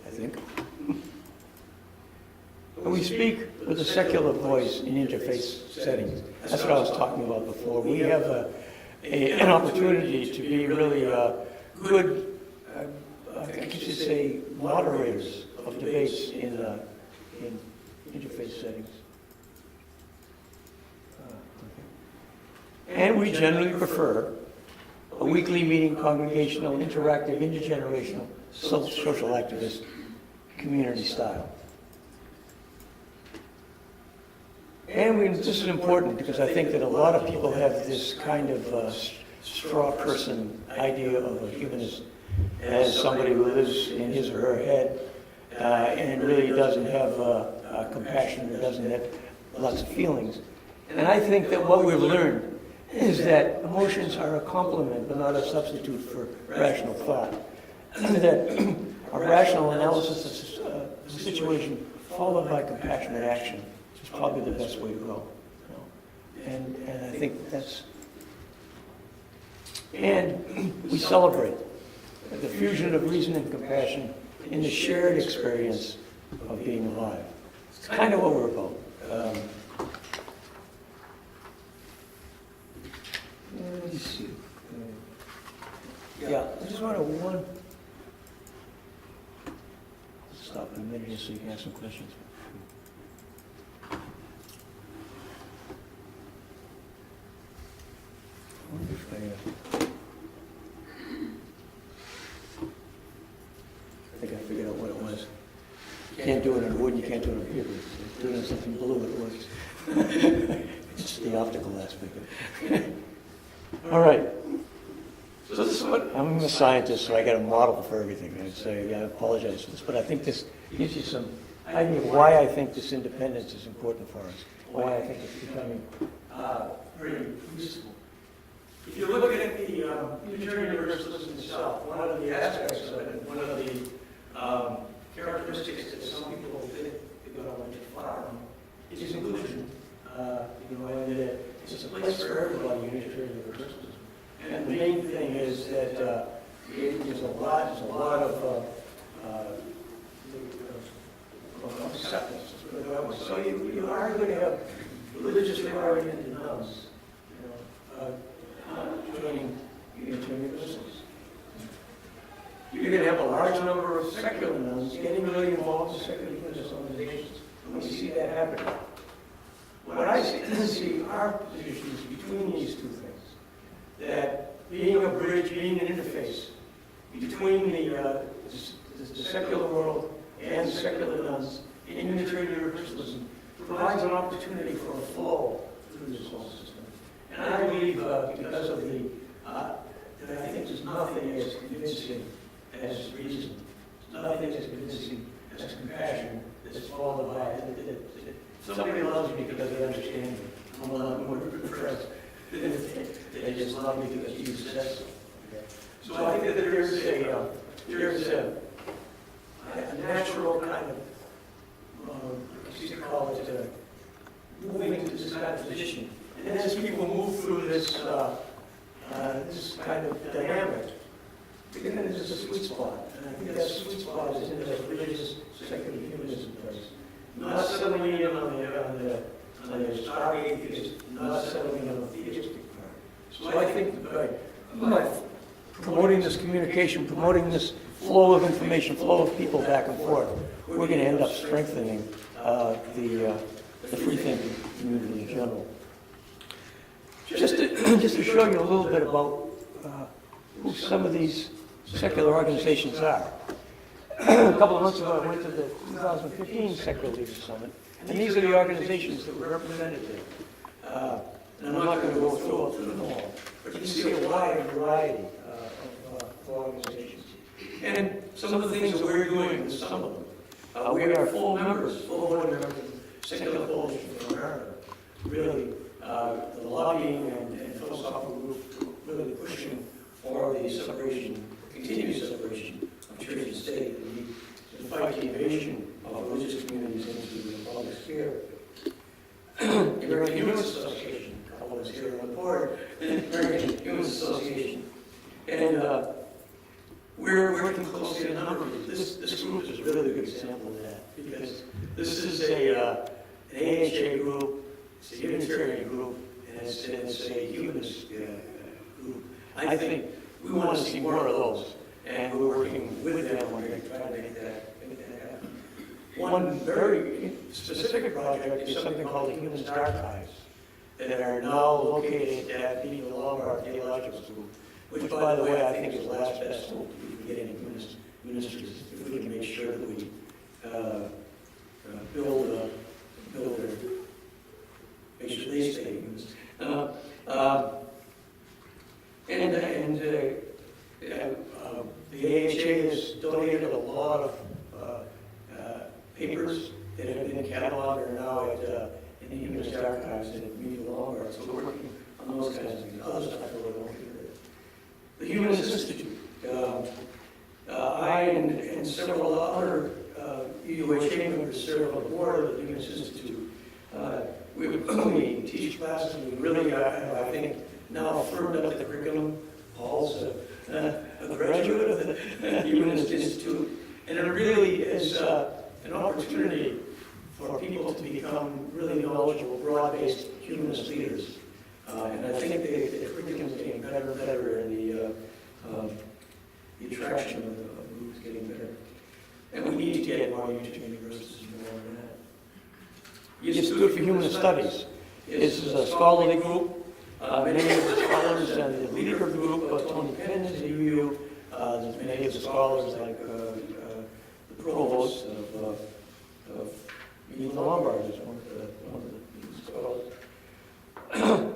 I think. We speak with a secular voice in interfaith settings. That's what I was talking about before. We have an opportunity to be really good, I should say, moderators of debates in interfaith settings. And we generally prefer a weekly meeting, congregational, interactive, intergenerational, social activist, community style. And this is important because I think that a lot of people have this kind of straw person idea of a humanist as somebody who lives in his or her head and really doesn't have compassion or doesn't have lots of feelings. And I think that what we've learned is that emotions are a complement but not a substitute for rational thought. That a rational analysis of the situation followed by compassionate action is probably the best way to go. And I think that's... And we celebrate the fusion of reason and compassion in the shared experience of being alive. It's kind of what we're about. Let me see. Yeah, I just want to minute here so you can ask some questions. I wonder if I think I figured out what it was. You can't do it on wood, you can't do it on paper. Do it on something blue, it works. It's just the optical aspect of it. All right. So this is what, I'm a scientist, so I got a model for everything. I'd say, I apologize for this, but I think this gives you some idea of why I think this independence is important for us, why I think it's becoming very useful. If you look at the Unitarian Universalism itself, one of the aspects of it, one of the characteristics that some people think they go into far is inclusion. And it's a place for everybody, Unitarian Universalism. And the main thing is that there's a lot of acceptance. So you are going to have religiously oriented nuns, joining Unitarian Universalists. You're going to have a large number of secular nuns getting really involved in secular Humanist organizations. And we see that happening. What I see our positions between these two things, that being a bridge, being an interface between the secular world and the secular nuns in Unitarian Universalism provides an opportunity for a flow through this whole system. And I believe because of that I think there's nothing as convincing as reason, nothing as convincing as compassion that's followed by it. Somebody loves me because they understand me. I'm a lot more impressed. They just love me because you said so. So I think that there's a natural kind of, I used to call it moving to this kind of position. And as people move through this this kind of dynamic, then there's a sweet spot. And I think that sweet spot is in the religious secular humanism place. Not settling in on the starry atheist, not settling in on the theistic part. So I think by promoting this communication, promoting this flow of information, flow of people back and forth, we're going to end up strengthening the free-thinking community in general. Just to show you a little bit about who some of these secular organizations are. A couple of months ago, I went to the 2015 Secular Leaders Summit, and these are the organizations that were represented there. And I'm not going to go through them all, but you can see a wide variety of organizations. And some of the things that we're doing with some of them, we are full members, full board members of the Secular Coalition for America. Really, the lobbying and philosophical group really pushing for the separation, continued separation of church and state, to fight the invasion of religious communities into the public sphere. The American Humanist Association, a couple of us here on the board, the American Humanist Association. And we're working closely in a number of these. This group is really a good example of that, because this is an AHA group, it's a Unitarian group, and it's a Humanist group. I think we want to see more of those, and we're working with them on trying to make that happen. One very specific project is something called the Humanist Archives, that are now located at the Lombard Theological School, which, by the way, I think is the last best hope we can get in ministries, if we can make sure that we build make sure they stay humans. The AHA has donated a lot of papers that have been cataloged and are now in the Humanist Archives at the Lombard. So we're working on those kinds of things. Other stuff I really don't hear. The Humanist Institute. I and several other UHA members serve on the board of the Humanist Institute. We teach classes. We really, I think, now firmed up the curriculum. Paul's a graduate of the Humanist Institute, and it really is an opportunity for people to become really knowledgeable, broad-based humanist leaders. And I think the curriculum is getting better and better, and the attraction of the group is getting better. And we need to get more Unitarian for Humanist Studies. This is a scholarly group. Many of the scholars and the leader of the group, Tony Penn, is at UU. There's many of the scholars like the provost of Eden Lombard is one of the scholars.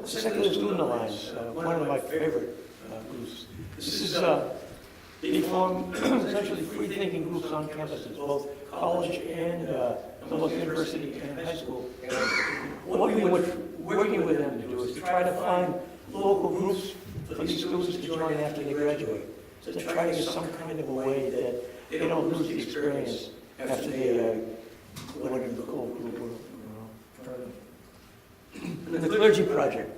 Secular Student Alliance, one of my favorite groups. This is, they form essentially free-thinking groups on campuses, both college and both university and high school. What we're working with them to do is to try to find local groups for these students to join after they graduate. So to try to get some kind of a way that they don't lose the experience after they go into the cold group. The Clergy Project.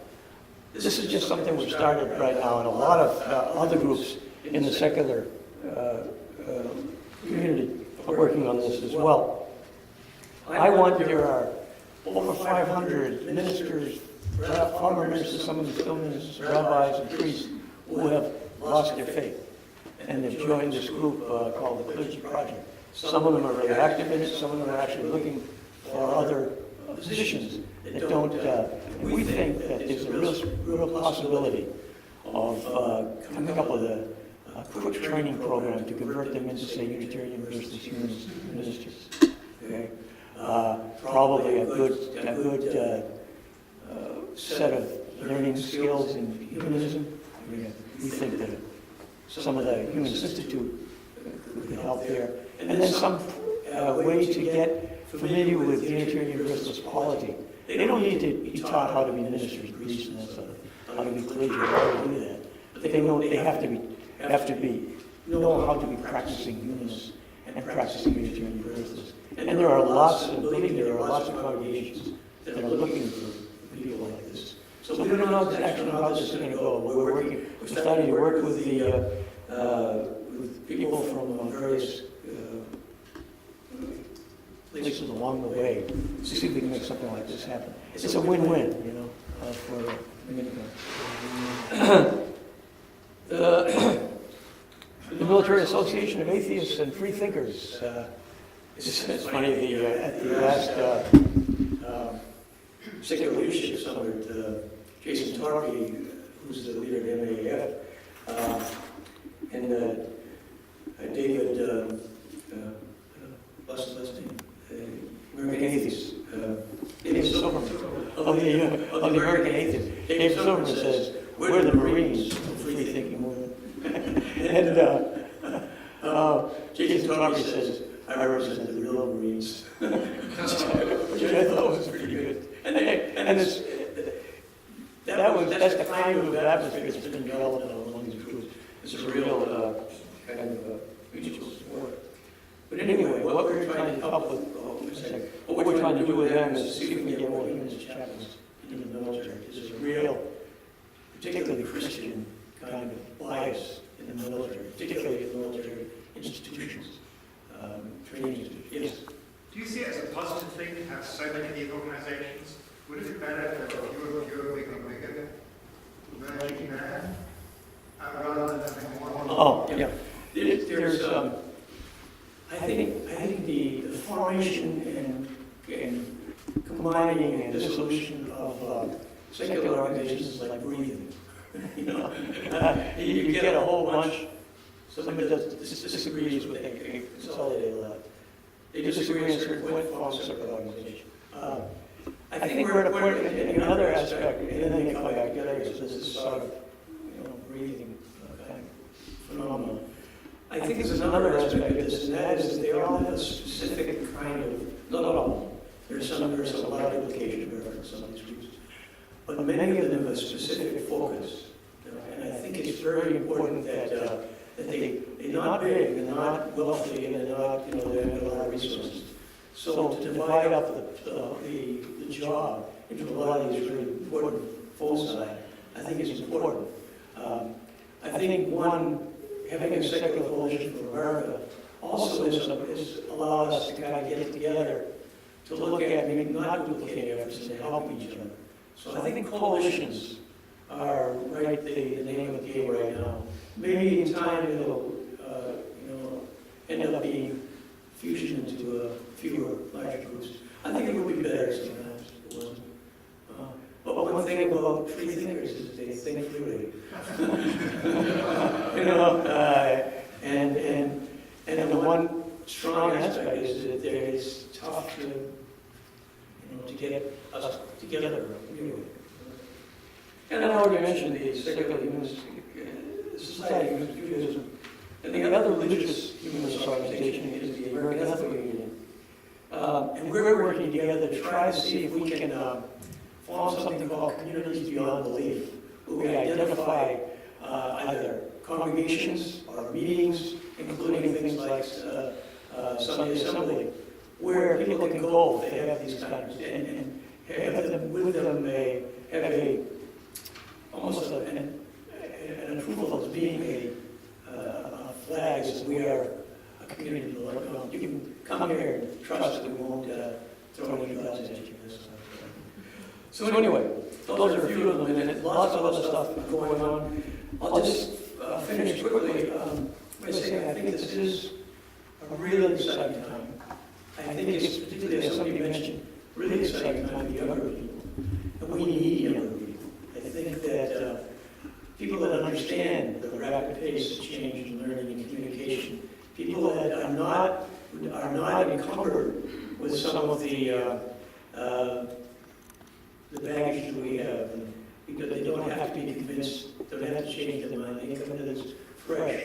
This is just something we've started right now, and a lot of other groups in the secular community are working on this as well. There are over 500 ministers, former ministers, some of them still ministers, rabbis and priests who have lost their faith. And they've joined this group called the Clergy Project. Some of them are really active in it, some of them are actually looking for other positions that don't, we think that there's a real possibility of coming up with a quick training program to convert them into, say, Unitarian Universalist Humanist ministers. Okay? Probably a good set of learning skills in humanism. We think that some of the Humanist Institute could help there. And then some way to get familiar with Unitarian Universalist polity. They don't need to be taught how to be ministers, priests, and that sort of, how to be clergy, or how to do that. But they know they have to know how to be practicing humanists and practicing Unitarian Universalists. And there are lots of congregations that are looking for people like this. So we don't know exactly how this is going to go. We're starting to work with with people from various places along the way to see if we can make something like this happen. It's a win-win, for many guys. The Military Association of Atheists and Free Thinkers. It's funny, at the last Secular Leadership Summit, Jason Torkey, who's the leader of MAAF, and David, what's his last name? American Atheists. David Silverman, of the American Atheists. David Silverman says, we're the Marines of the free thinking movement. And Jason Torkey says, I represent the real Marines, which I thought was pretty good. That's the kind of atmosphere that's been developed among these groups. It's a real kind of mutual support. But anyway, what we're trying to come up with, what we're trying to do with them is see if we can get more humanist chaplains into the military. There's a real, particularly Christian kind of bias in the military, particularly in the military institutions, training institutions. Yes. Do you see it as a positive thing to have so many of these organizations? Would it be better if you're bigger making that rather than having one? Oh, yeah. There's, I think the formation and combining and dissolution of secular organizations is like breathing. You get a whole bunch. Somebody disagrees with a consolidated lot. They disagree in certain point, form a separate organization. I think we're at a point in another aspect, and then they come back together. So this is sort of, breathing kind of phenomenon. I think there's another aspect of this, and that is that they all have a specific kind of, not all, there's a lot of duplication in some of these groups, but many of them have a specific focus. And I think it's very important that they're not big, they're not wealthy, and they're not, they have a lot of resources. So to divide up the job into a lot of these really important foci, I think is important. I think having a secular coalition for America also has allowed us to kind of get together to look at maybe not duplicate efforts and help each other. So I think coalitions are the name of the game right now. Maybe in time it'll end up being fusion into fewer larger groups. I think it would be better sometimes. one thing about free thinkers is they think freely. You know, and then the one strong aspect is that it's tough to, to get us together. Anyway. And I already mentioned the Secular Humanist Society of Judaism, and the other religious humanist organization is the American Ethical Union. And we're working together to try to see if we can form something called Communities Beyond Belief, where we identify either congregations or meetings, including things like Sunday Assembly, where people can go if they have these kinds of, and have them with them, have a almost an approval as being a flag as we are a community. You can come here and trust that we won't throw any guns at you. So anyway, those are a few of them, and lots of other stuff going on. I'll just finish quickly by saying I think this is a really exciting time. I think it's particularly, as somebody mentioned, really exciting time for younger people. And we need younger people. I think that people that understand the rapid pace of change in learning and communication, people that are not encumbered with some of the baggage that we have, because they don't have to be convinced, they don't have to change their mind, they can come to this fresh.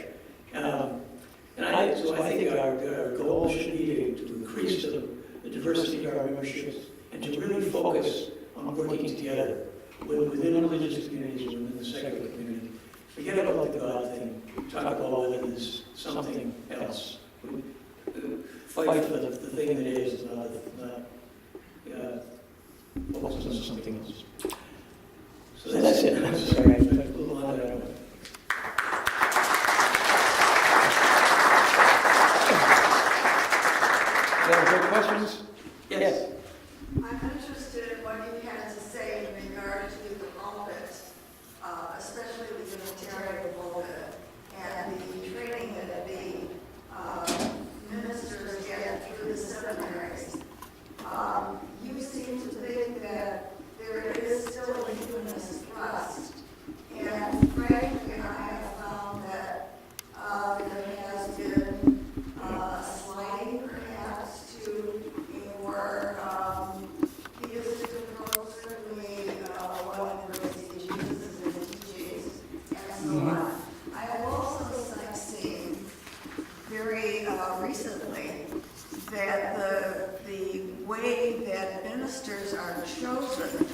So I think our goal should be to increase the diversity of our memberships and to really focus on working together within religious communities and within the secular community. Forget about the God thing. Talk about whether there's something else. Fight for the thing that is, not focus on something else. So that's it. I'm sorry. I took a little longer. Any questions? Yes. I'm interested in what you had to say in regard to the pulpit, especially the Unitarian pulpit, and the training that the ministers get through the seminaries. You seem to think that there is still a humanist thrust, and frankly, I have found that there has been a sliding perhaps to a more theistic approach, certainly one embracing Jesus and his teachings, and so on. I have also seen very recently that the way that ministers are chosen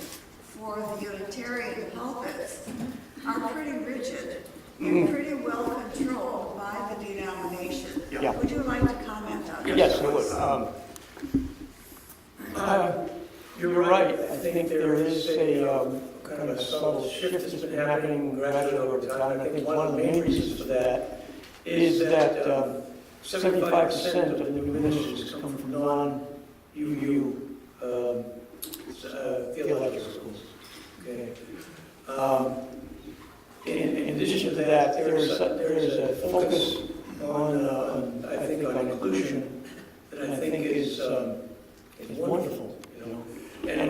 for the Unitarian pulpits are pretty rigid and pretty well controlled by the denomination. Yeah. Would you like to comment on that? Yes, I would. You're right. I think there is a kind of a subtle shift that's been happening gradually over time. I think one of the main reasons for that is that 75% of the new ministers come from non-UU theological schools. Okay. In addition to that, there is a focus on I think on inclusion that I think is wonderful, you know. And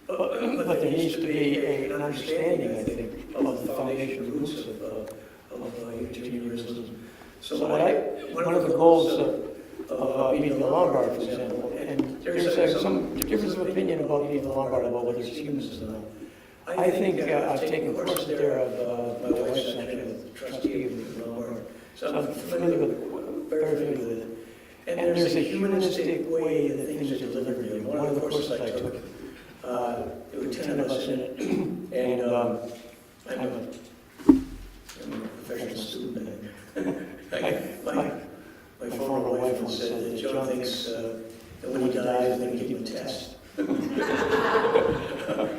but there needs to be an understanding, I think, of the foundation roots of Universalism. So one of the goals of Eva Lombard, for example, and there's some difference of opinion about Eva Lombard about whether it's humanist or not. I think I've taken courses there of my wife's actually a trustee of Eva Lombard, so I'm very familiar with it. And there's a humanistic way that things are delivered. And one of the courses I took, there were 10 of us in it, and I'm a professional student. My former wife once said that John thinks that when he dies, they're going to give him a test.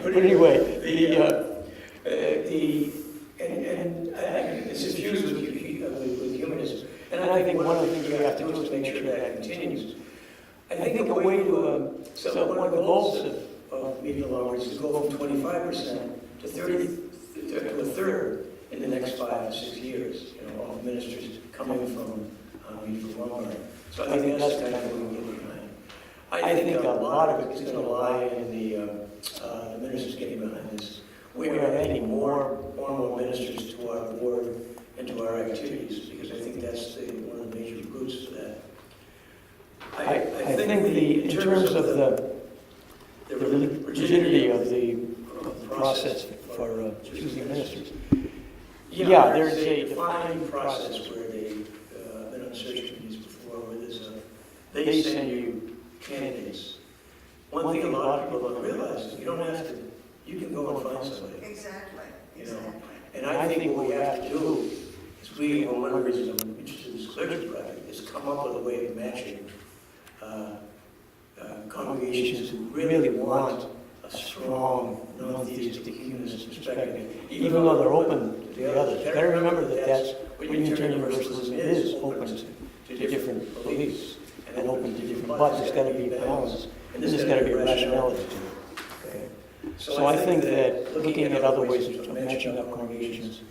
But anyway, it's infused with humanism. And I think one of the things we have to do is make sure that continues. I think a way to, so one of the goals of Media Lombard is to go from 25% to a third in the next 5 to 6 years, of ministers coming from Media Lombard. So I think that's kind of what we're looking behind. I think a lot of it is going to lie in the the ministers getting behind this. We are adding more ministers to our board and to our activities, because I think that's one of the major roots to that. I think in terms of the rigidity of the process for choosing ministers, yeah, there's a defined process where they've been on search committees before, where they send you candidates. One thing a lot of people don't realize is you don't have to, you can go and find somebody. Exactly, You know, exactly. and I think what we have to do is one of the reasons I'm interested in this clergy project, is come up with a way of matching congregations who really want a strong, non-theistic, humanist perspective, even though they're open to the others. You gotta remember that that's what Unitarian Universalism is, open to different beliefs and open to different, but there's gotta be balance, and there's gotta be rationality to it. Okay? So I think that looking at other ways of matching up congregations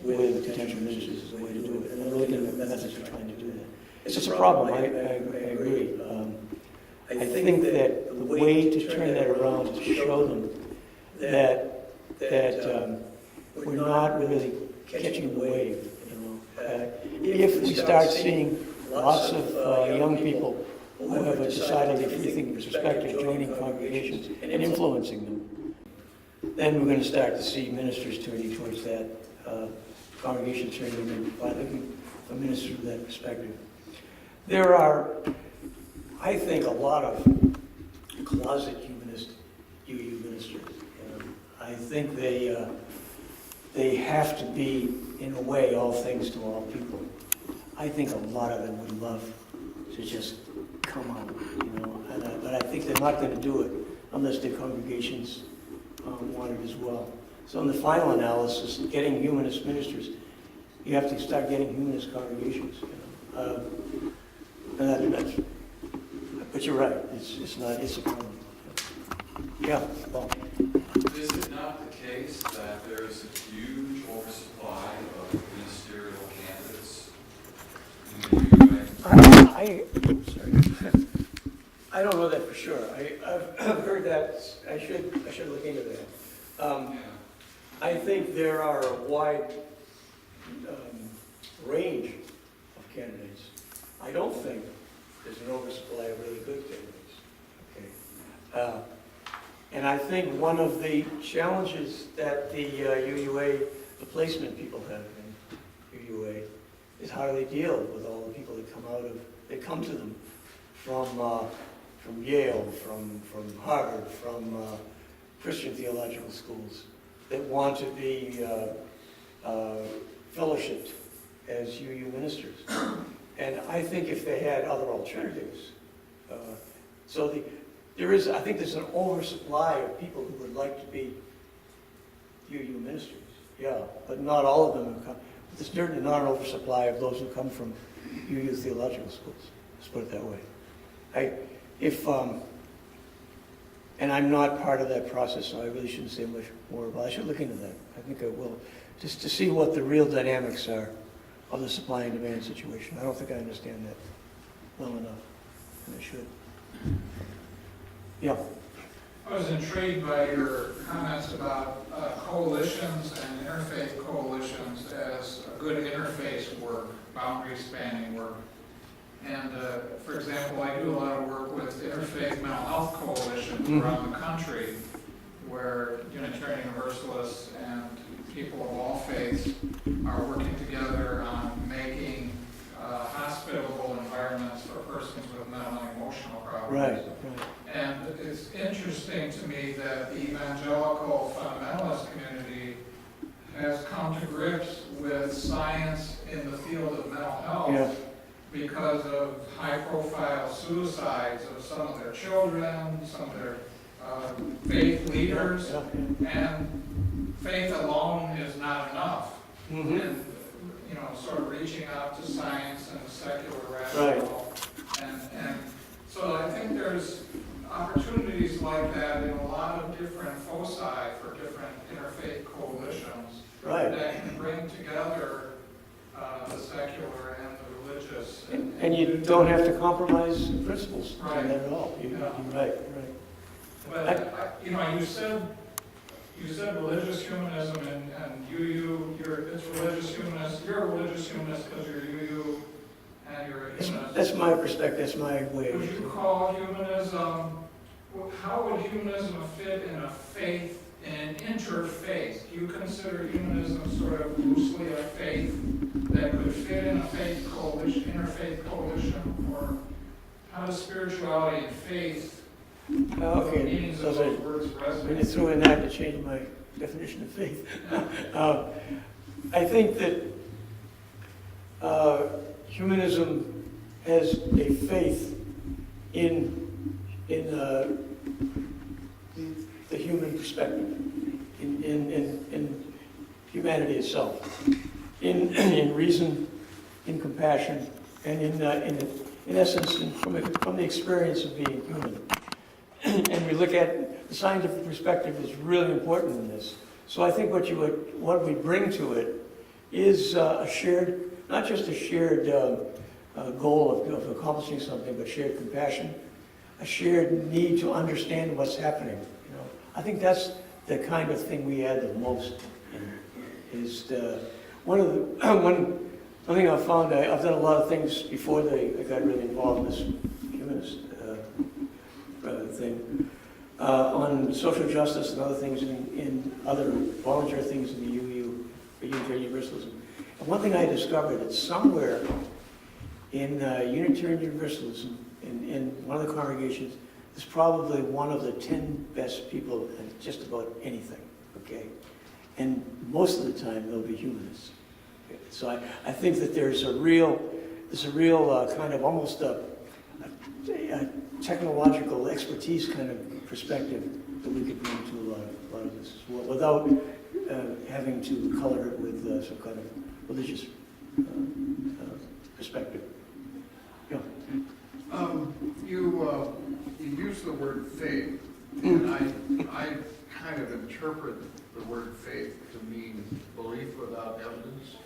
with potential ministers is the way to do it, and then looking at methods for trying to do that. It's just a problem, I agree. I think that the way to turn that around is to show them that we're not really catching the wave. If we start seeing lots of young people who have a decidedly free-thinking perspective joining congregations and influencing them, then we're going to start to see ministers turning towards that, congregations turning them by looking for ministers with that perspective. There are, I think, a lot of closet humanist UU ministers. I think they have to be, in a way, all things to all people. I think a lot of them would love to just come out, but I think they're not going to do it unless their congregations want it as well. So in the final analysis, getting humanist ministers, you have to start getting humanist congregations. But you're right, it's a problem. Yeah, well. Is it not the case that there is a huge oversupply of ministerial candidates in the Sorry. I don't know that for sure. I've heard that. I should look into that. I think there are a wide range of candidates. I don't think there's an oversupply of really good candidates. Okay. And I think one of the challenges that the UUA, the placement people have in UUA, is how do they deal with all the people that come to them from Yale, from Harvard, from Christian theological schools that want to be fellowshipped as UU ministers. And I think if they had other alternatives, I think there's an oversupply of people who would like to be UU ministers. Yeah, but not all of them have come. There's certainly not an oversupply of those who come from UU theological schools. Let's put it that way. And I'm not part of that process, so I really shouldn't say much more about it. I should look into that. I think I will, just to see what the real dynamics are of the supply and demand situation. I don't think I understand that well enough, and I should. Yeah. I was intrigued by your comments about coalitions and interfaith coalitions as a good interface work, boundary spanning work. And for example, I do a lot of work with interfaith mental health coalitions around the country where Unitarian Universalists and people of all faiths are working together on making hospitable environments for persons with mental and emotional problems. Right. And it's interesting to me that the evangelical fundamentalist community has come to grips with science in the field of mental health because of high-profile suicides of some of their children, some of their faith leaders, and faith alone is not enough. And sort of reaching out to science and the secular rational. And so I think there's opportunities like that in a lot of different foci for different interfaith coalitions that can bring together the secular and the religious. And you don't have to compromise principles on that at all. You're right. But, you said religious humanism, and it's religious humanist, you're a religious humanist because you're and you're a humanist. That's my perspective, that's my way. Would you call humanism, how would humanism fit in a faith, in an interfaith? Do you consider humanism sort of loosely a faith that could fit in a faith coalition, interfaith coalition, or how does spirituality and faith, Okay, meanings of so those words when you resonate? threw in that to change my definition of faith. I think that humanism has a faith in the human perspective, in humanity itself, in reason, in compassion, and in essence, from the experience of being human. And we look at the scientific perspective is really important in this. So I think what we bring to it is a shared, not just a shared goal of accomplishing something, but shared compassion, a shared need to understand what's happening. I think that's the kind of thing we add the most. Is one thing I've found. I've done a lot of things before I got really involved in this humanist thing on social justice and other things in other volunteer things in the Unitarian Universalism. And one thing I discovered that somewhere in Unitarian Universalism, in one of the congregations, is probably one of the 10 best people at just about anything, okay? And most of the time, they'll be humanists. Okay? So I think that there's a real kind of almost a technological expertise kind of perspective that we could bring to a lot of this as well, without having to color it with some kind of religious perspective. Yeah. You use the word faith, and I kind of interpret the word faith to mean belief without evidence.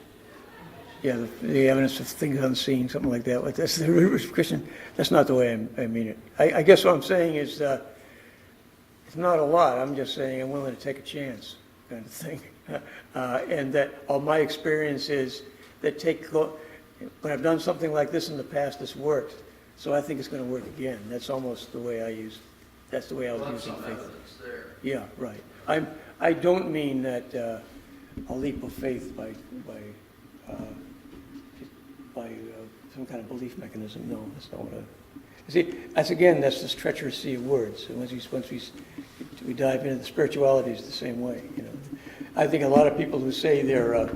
Yeah, the evidence of things unseen, something like that. Like that's the Christian. That's not the way I mean it. I guess what I'm saying is it's not a lot. I'm just saying I'm willing to take a chance, kind of thing. And that all my experience is that when I've done something like this in the past, it's worked. So I think it's going to work again. That's almost the way I use. That's the way I was using faith. Evidence there. Yeah, right. I don't mean that a leap of faith by some kind of belief mechanism. No, that's not what I. See, that's this treacherous sea of words. And once we dive into the spirituality, is the same way. I think a lot of people who say they're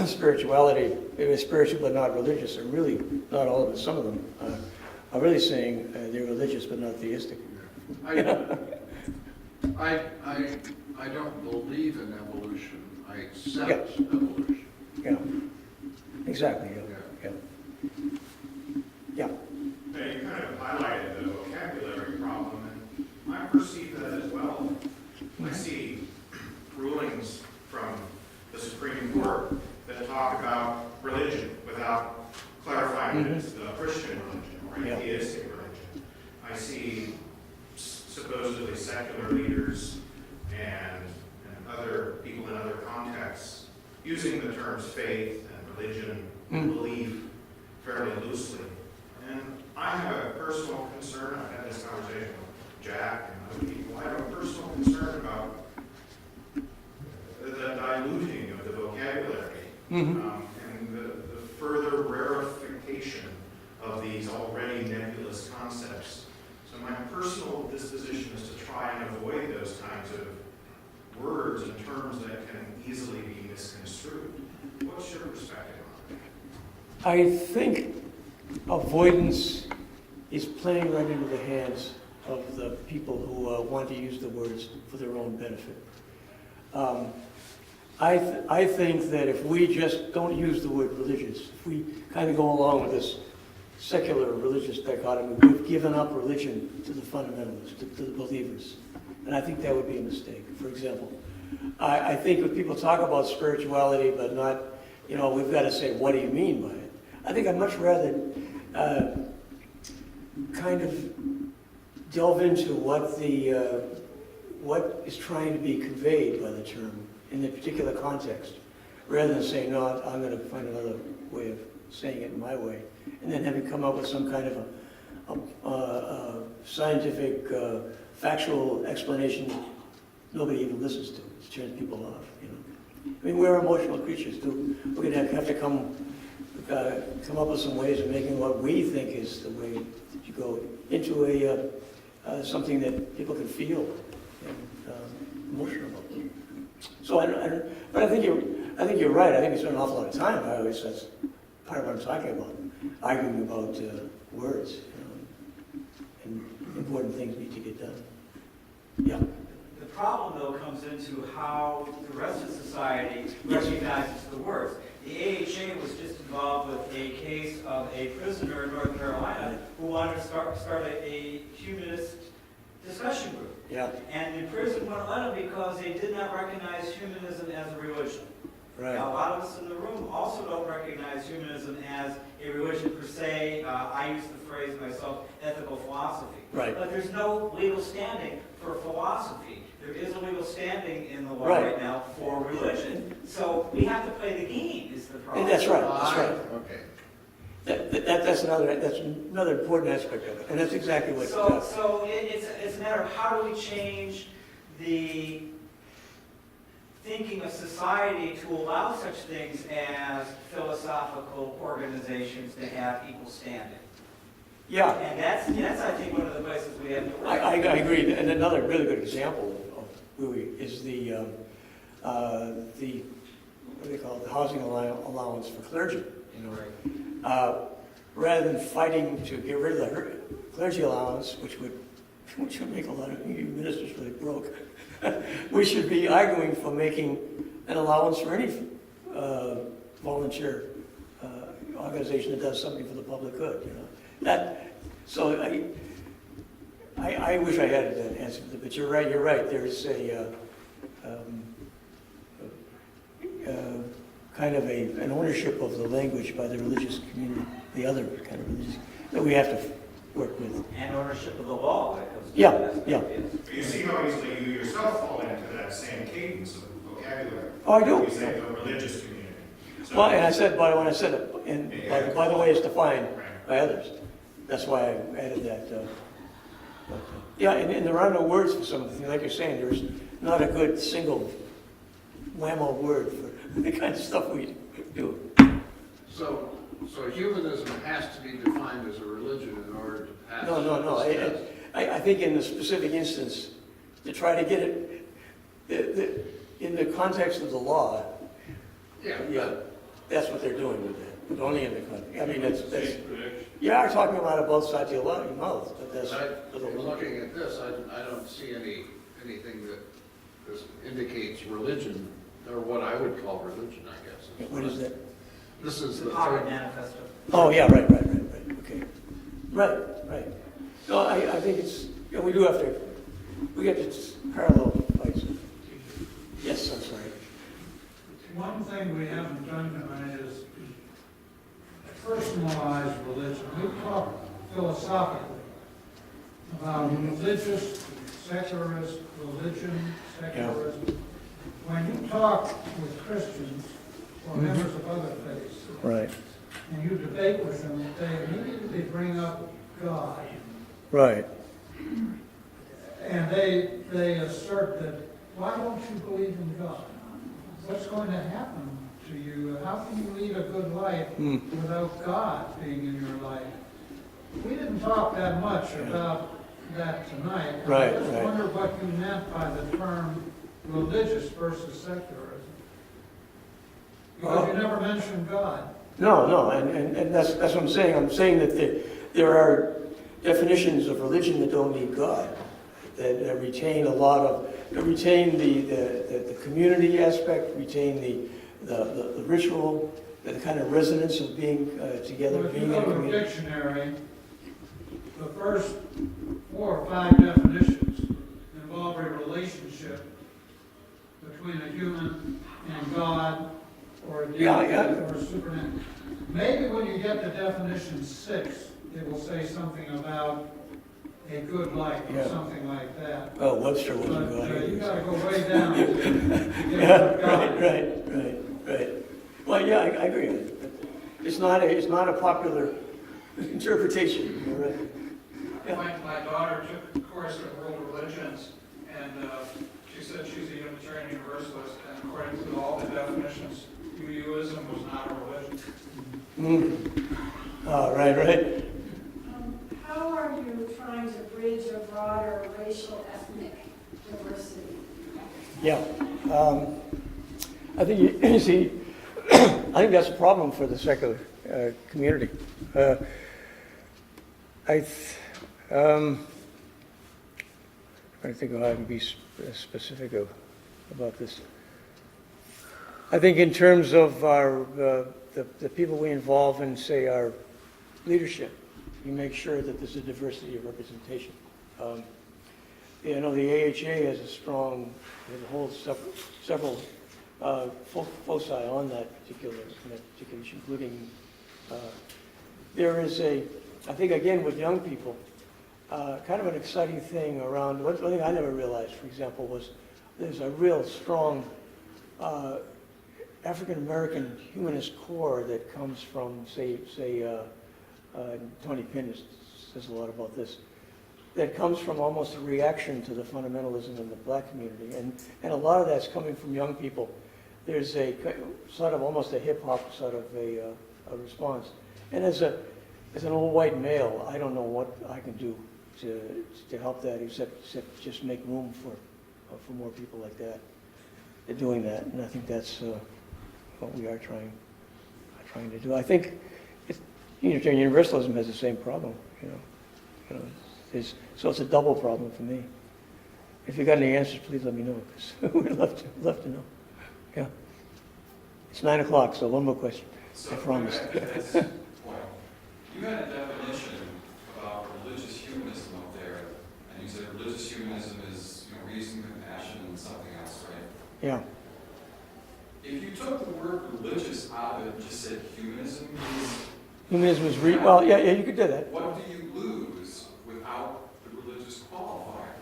spirituality, they're spiritual but not religious, are really not all of them. Some of them are really saying they're religious but not theistic. I don't believe in evolution. I accept evolution. Yeah, exactly. Yeah. Yeah, you kind of highlighted the vocabulary problem, and I perceive that as well. I see rulings from the Supreme Court that talk about religion without clarifying that it's the Christian religion or an atheistic religion. I see supposedly secular leaders and other people in other contexts using the terms faith and religion and belief fairly loosely. And I have a personal concern. I've had this conversation with Jack and other people. I have a personal concern about the diluting of the vocabulary and the further rarefication of these already nebulous concepts. So my personal disposition is to try and avoid those kinds of words and terms that can easily be misconstrued. What's your perspective on that? I think avoidance is playing right into the hands of the people who want to use the words for their own benefit. I think that if we just don't use the word religious, if we kind of go along with this secular religious dichotomy, we've given up religion to the fundamentalists, to the believers. And I think that would be a mistake. For example, I think when people talk about spirituality, but not, we've got to say, what do you mean by it? I think I'd much rather kind of delve into what is trying to be conveyed by the term in the particular context, rather than saying, no, I'm going to find another way of saying it my way, and then having come up with some kind of a scientific, factual explanation nobody even listens to. It turns people off, you know. I mean, we're emotional creatures too. We're going to have to come up with some ways of making what we think is the way to go into something that people can feel and emotional about. So but I think you're right. I think we spend an awful lot of time. That's part of what I'm talking about, arguing about words, you know, and important things need to get done. Yeah. The problem, though, comes into how the rest of society recognizes the words. The AHA was just involved with a case of a prisoner in North Carolina who wanted to start a humanist discussion group. Yeah. And the prison wouldn't let him because they did not recognize humanism as a religion. Right. Now, a lot of us in the room also don't recognize humanism as a religion per se. I use the phrase myself, ethical philosophy. Right. But there's no legal standing for philosophy. There is a legal standing in the law Right. right now for religion. So we have to play the game is the problem. And that's right. That's right. Okay. That's another important aspect of it, and that's exactly what. So it's a matter of how do we change the thinking of society to allow such things as philosophical organizations to have equal standing. Yeah. And that's I think one of the places we have to work. I agree, and another really good example of is the what do they call it, the housing allowance for clergy. You know, rather than fighting to get rid of the clergy allowance, which would make a lot of ministers really broke, we should be arguing for making an allowance for any volunteer organization that does something for the public good. You know, so I wish I had an answer, but you're right. You're right. There's a kind of an ownership of the language by the religious community, the other kind of religious, that we have to work with. And ownership of the law when it comes to Yeah, that. yeah. You see how easily you yourself fall into that same cadence of vocabulary. Oh, I do. You say the religious community. So- Well, and I said, but when I said it, and by the way, it's defined Right. by others. That's why I added that. Yeah, and there are no words for some of the things. Like you're saying, there's not a good single whammo word for the kind of stuff we do. So humanism has to be defined as a religion in order to pass. No. this test. I think in the specific instance, to try to get it in the context of the law, Yeah. that's what they're doing with that. But only in the context. I mean, that's State protection. you are talking about it both sides of your mouth, but that's But looking at this, I don't see anything that indicates religion, or what I would call religion, I guess. what is that? This is The the Power third. Manifesto. Oh, yeah, right, okay. Right. No, I think it's, we do have to, we get to parallel fights. Yes, I'm sorry. One thing we haven't done tonight is personalized religion. We talk philosophically about religious, secularist, religion, secularism. When you talk with Christians or members of other faiths, Right. and you debate with them, they immediately bring up God. Right. And they assert that, why don't you believe in God? What's going to happen to you? How can you lead a good life without God being in your life? We didn't talk that much about that tonight. Right, I just right. wonder what you meant by the term religious versus secularism. Because you never mentioned God. No, and that's what I'm saying. I'm saying that there are definitions of religion that don't need God, that retain a lot of, that retain the community aspect, retain the ritual, the kind of resonance of being together, Well, if being you in a go to a community. dictionary, the first 4 or 5 definitions involve a relationship between a human and God, or a deity, or a supernatural. Maybe when you get to definition 6, it will say something about a good life or Yeah. something like that. Well, Webster But wasn't God. you gotta go way down to get Yeah, what God is. right. Well, yeah, I agree with it. It's not a popular interpretation, you're right. My daughter took a course in world religions, and she said she's a Unitarian Universalist, and according to all the definitions, UUism was not a religion. Right. How are you trying to bridge a broader racial ethnic diversity? Yeah. I think you see, I think that's a problem for the secular community. Trying to think of how I can be specific about this. I think in terms of our the people we involve in, say, our leadership, you make sure that there's a diversity of representation. The AHA has a whole several foci on that particular issue, including there is I think again with young people, kind of an exciting thing around. One thing I never realized, for example, was there's a real strong African American humanist core that comes from, say, Tony Pinn says a lot about this, that comes from almost a reaction to the fundamentalism in the black community. And a lot of that's coming from young people. There's a sort of almost a hip hop sort of a response. And as an old white male, I don't know what I can do to help that except just make room for more people like that. They're doing that, and I think that's what we are trying to do. I think Unitarian Universalism has the same problem, so it's a double problem for me. If you got any answers, please let me know, because we'd love to know. Yeah. It's 9 o'clock, so one more question. I promise. You had a definition about religious humanism up there, and you said religious humanism is reason, compassion, and something else, right? Yeah. If you took the word religious out of it and just said humanism, Humanism is well, yeah, you could do that. What do you lose without the religious qualifier?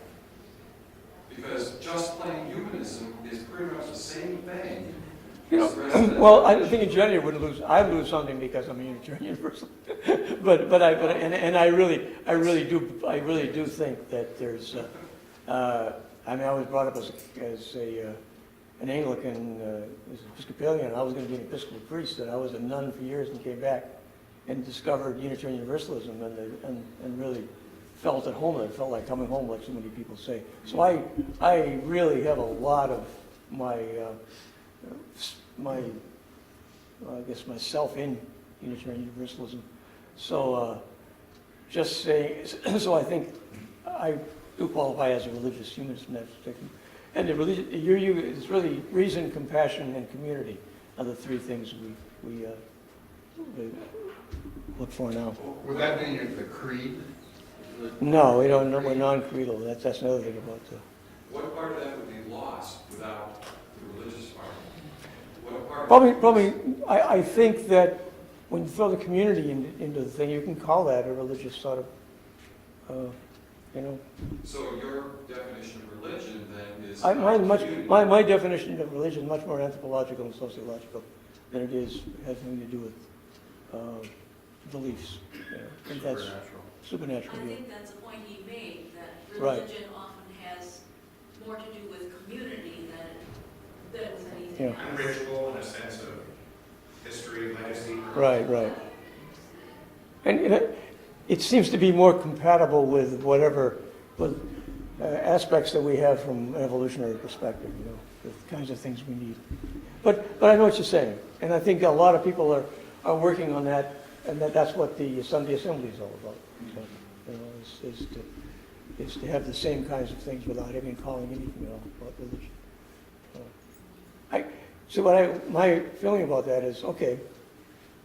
Because just plain humanism is pretty much the same thing. Well, I think in general you wouldn't lose. I lose something because I'm a Unitarian Universalist. I really do think that there's. I was brought up as an Anglican, as an Episcopalian. I was going to be an Episcopal priest, and I was a nun for years, and came back and discovered Unitarian Universalism, and really felt at home. It felt like coming home, like so many people say. So I really have a lot of myself in Unitarian Universalism. So just saying, so I think I do qualify as a religious humanist in that perspective. And the religion, it's really reason, compassion, and community are the three things we look for now. Would that mean the creed? No, we don't. We're non-creedal. That's another thing about the. What part of that would be lost without the religious part? What part? Probably. I think that when you throw the community into the thing, you can call that a religious sort of, So your definition of religion then is my definition of religion is much more anthropological and sociological than it has anything to do with beliefs. I think that's supernatural. I think that's a point he made, that religion often has more to do with community than with anything else. And ritual in a sense of history, legacy. Right. And it seems to be more compatible with aspects that we have from an evolutionary perspective, the kinds of things we need. But I know what you're saying, and I think a lot of people are working on that, and that's what the Sunday Assembly is all about. Is to have the same kinds of things without even calling anything at all about religion. My feeling about that is, okay,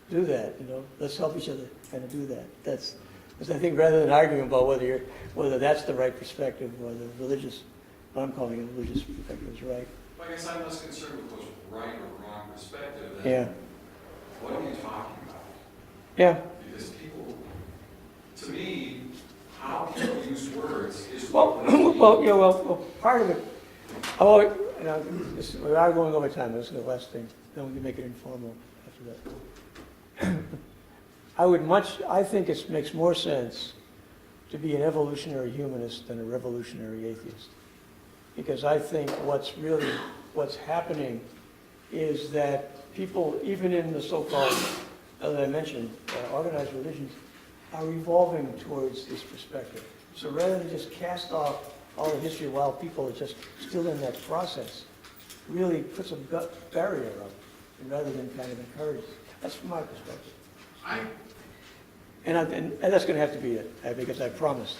do that, let's help each other kind of do that. That's I think rather than arguing about whether that's the right perspective or the religious, what I'm calling a religious perspective is right. Well, I guess I'm less concerned with what's right or wrong perspective Yeah. What are you talking about? Yeah. Because people, to me, how how people use words is. Well, well, part of it, we are going over time, this is the last thing, then we can make it informal after that. I think it makes more sense to be an evolutionary humanist than a revolutionary atheist. Because I think what's happening is that people, even in the so-called, as I mentioned, organized religions, are evolving towards this perspective. So rather than just cast off all the history while people are just still in that process, really puts a barrier up, rather than kind of encourage. That's from my perspective. And that's going to have to be it, because I promised.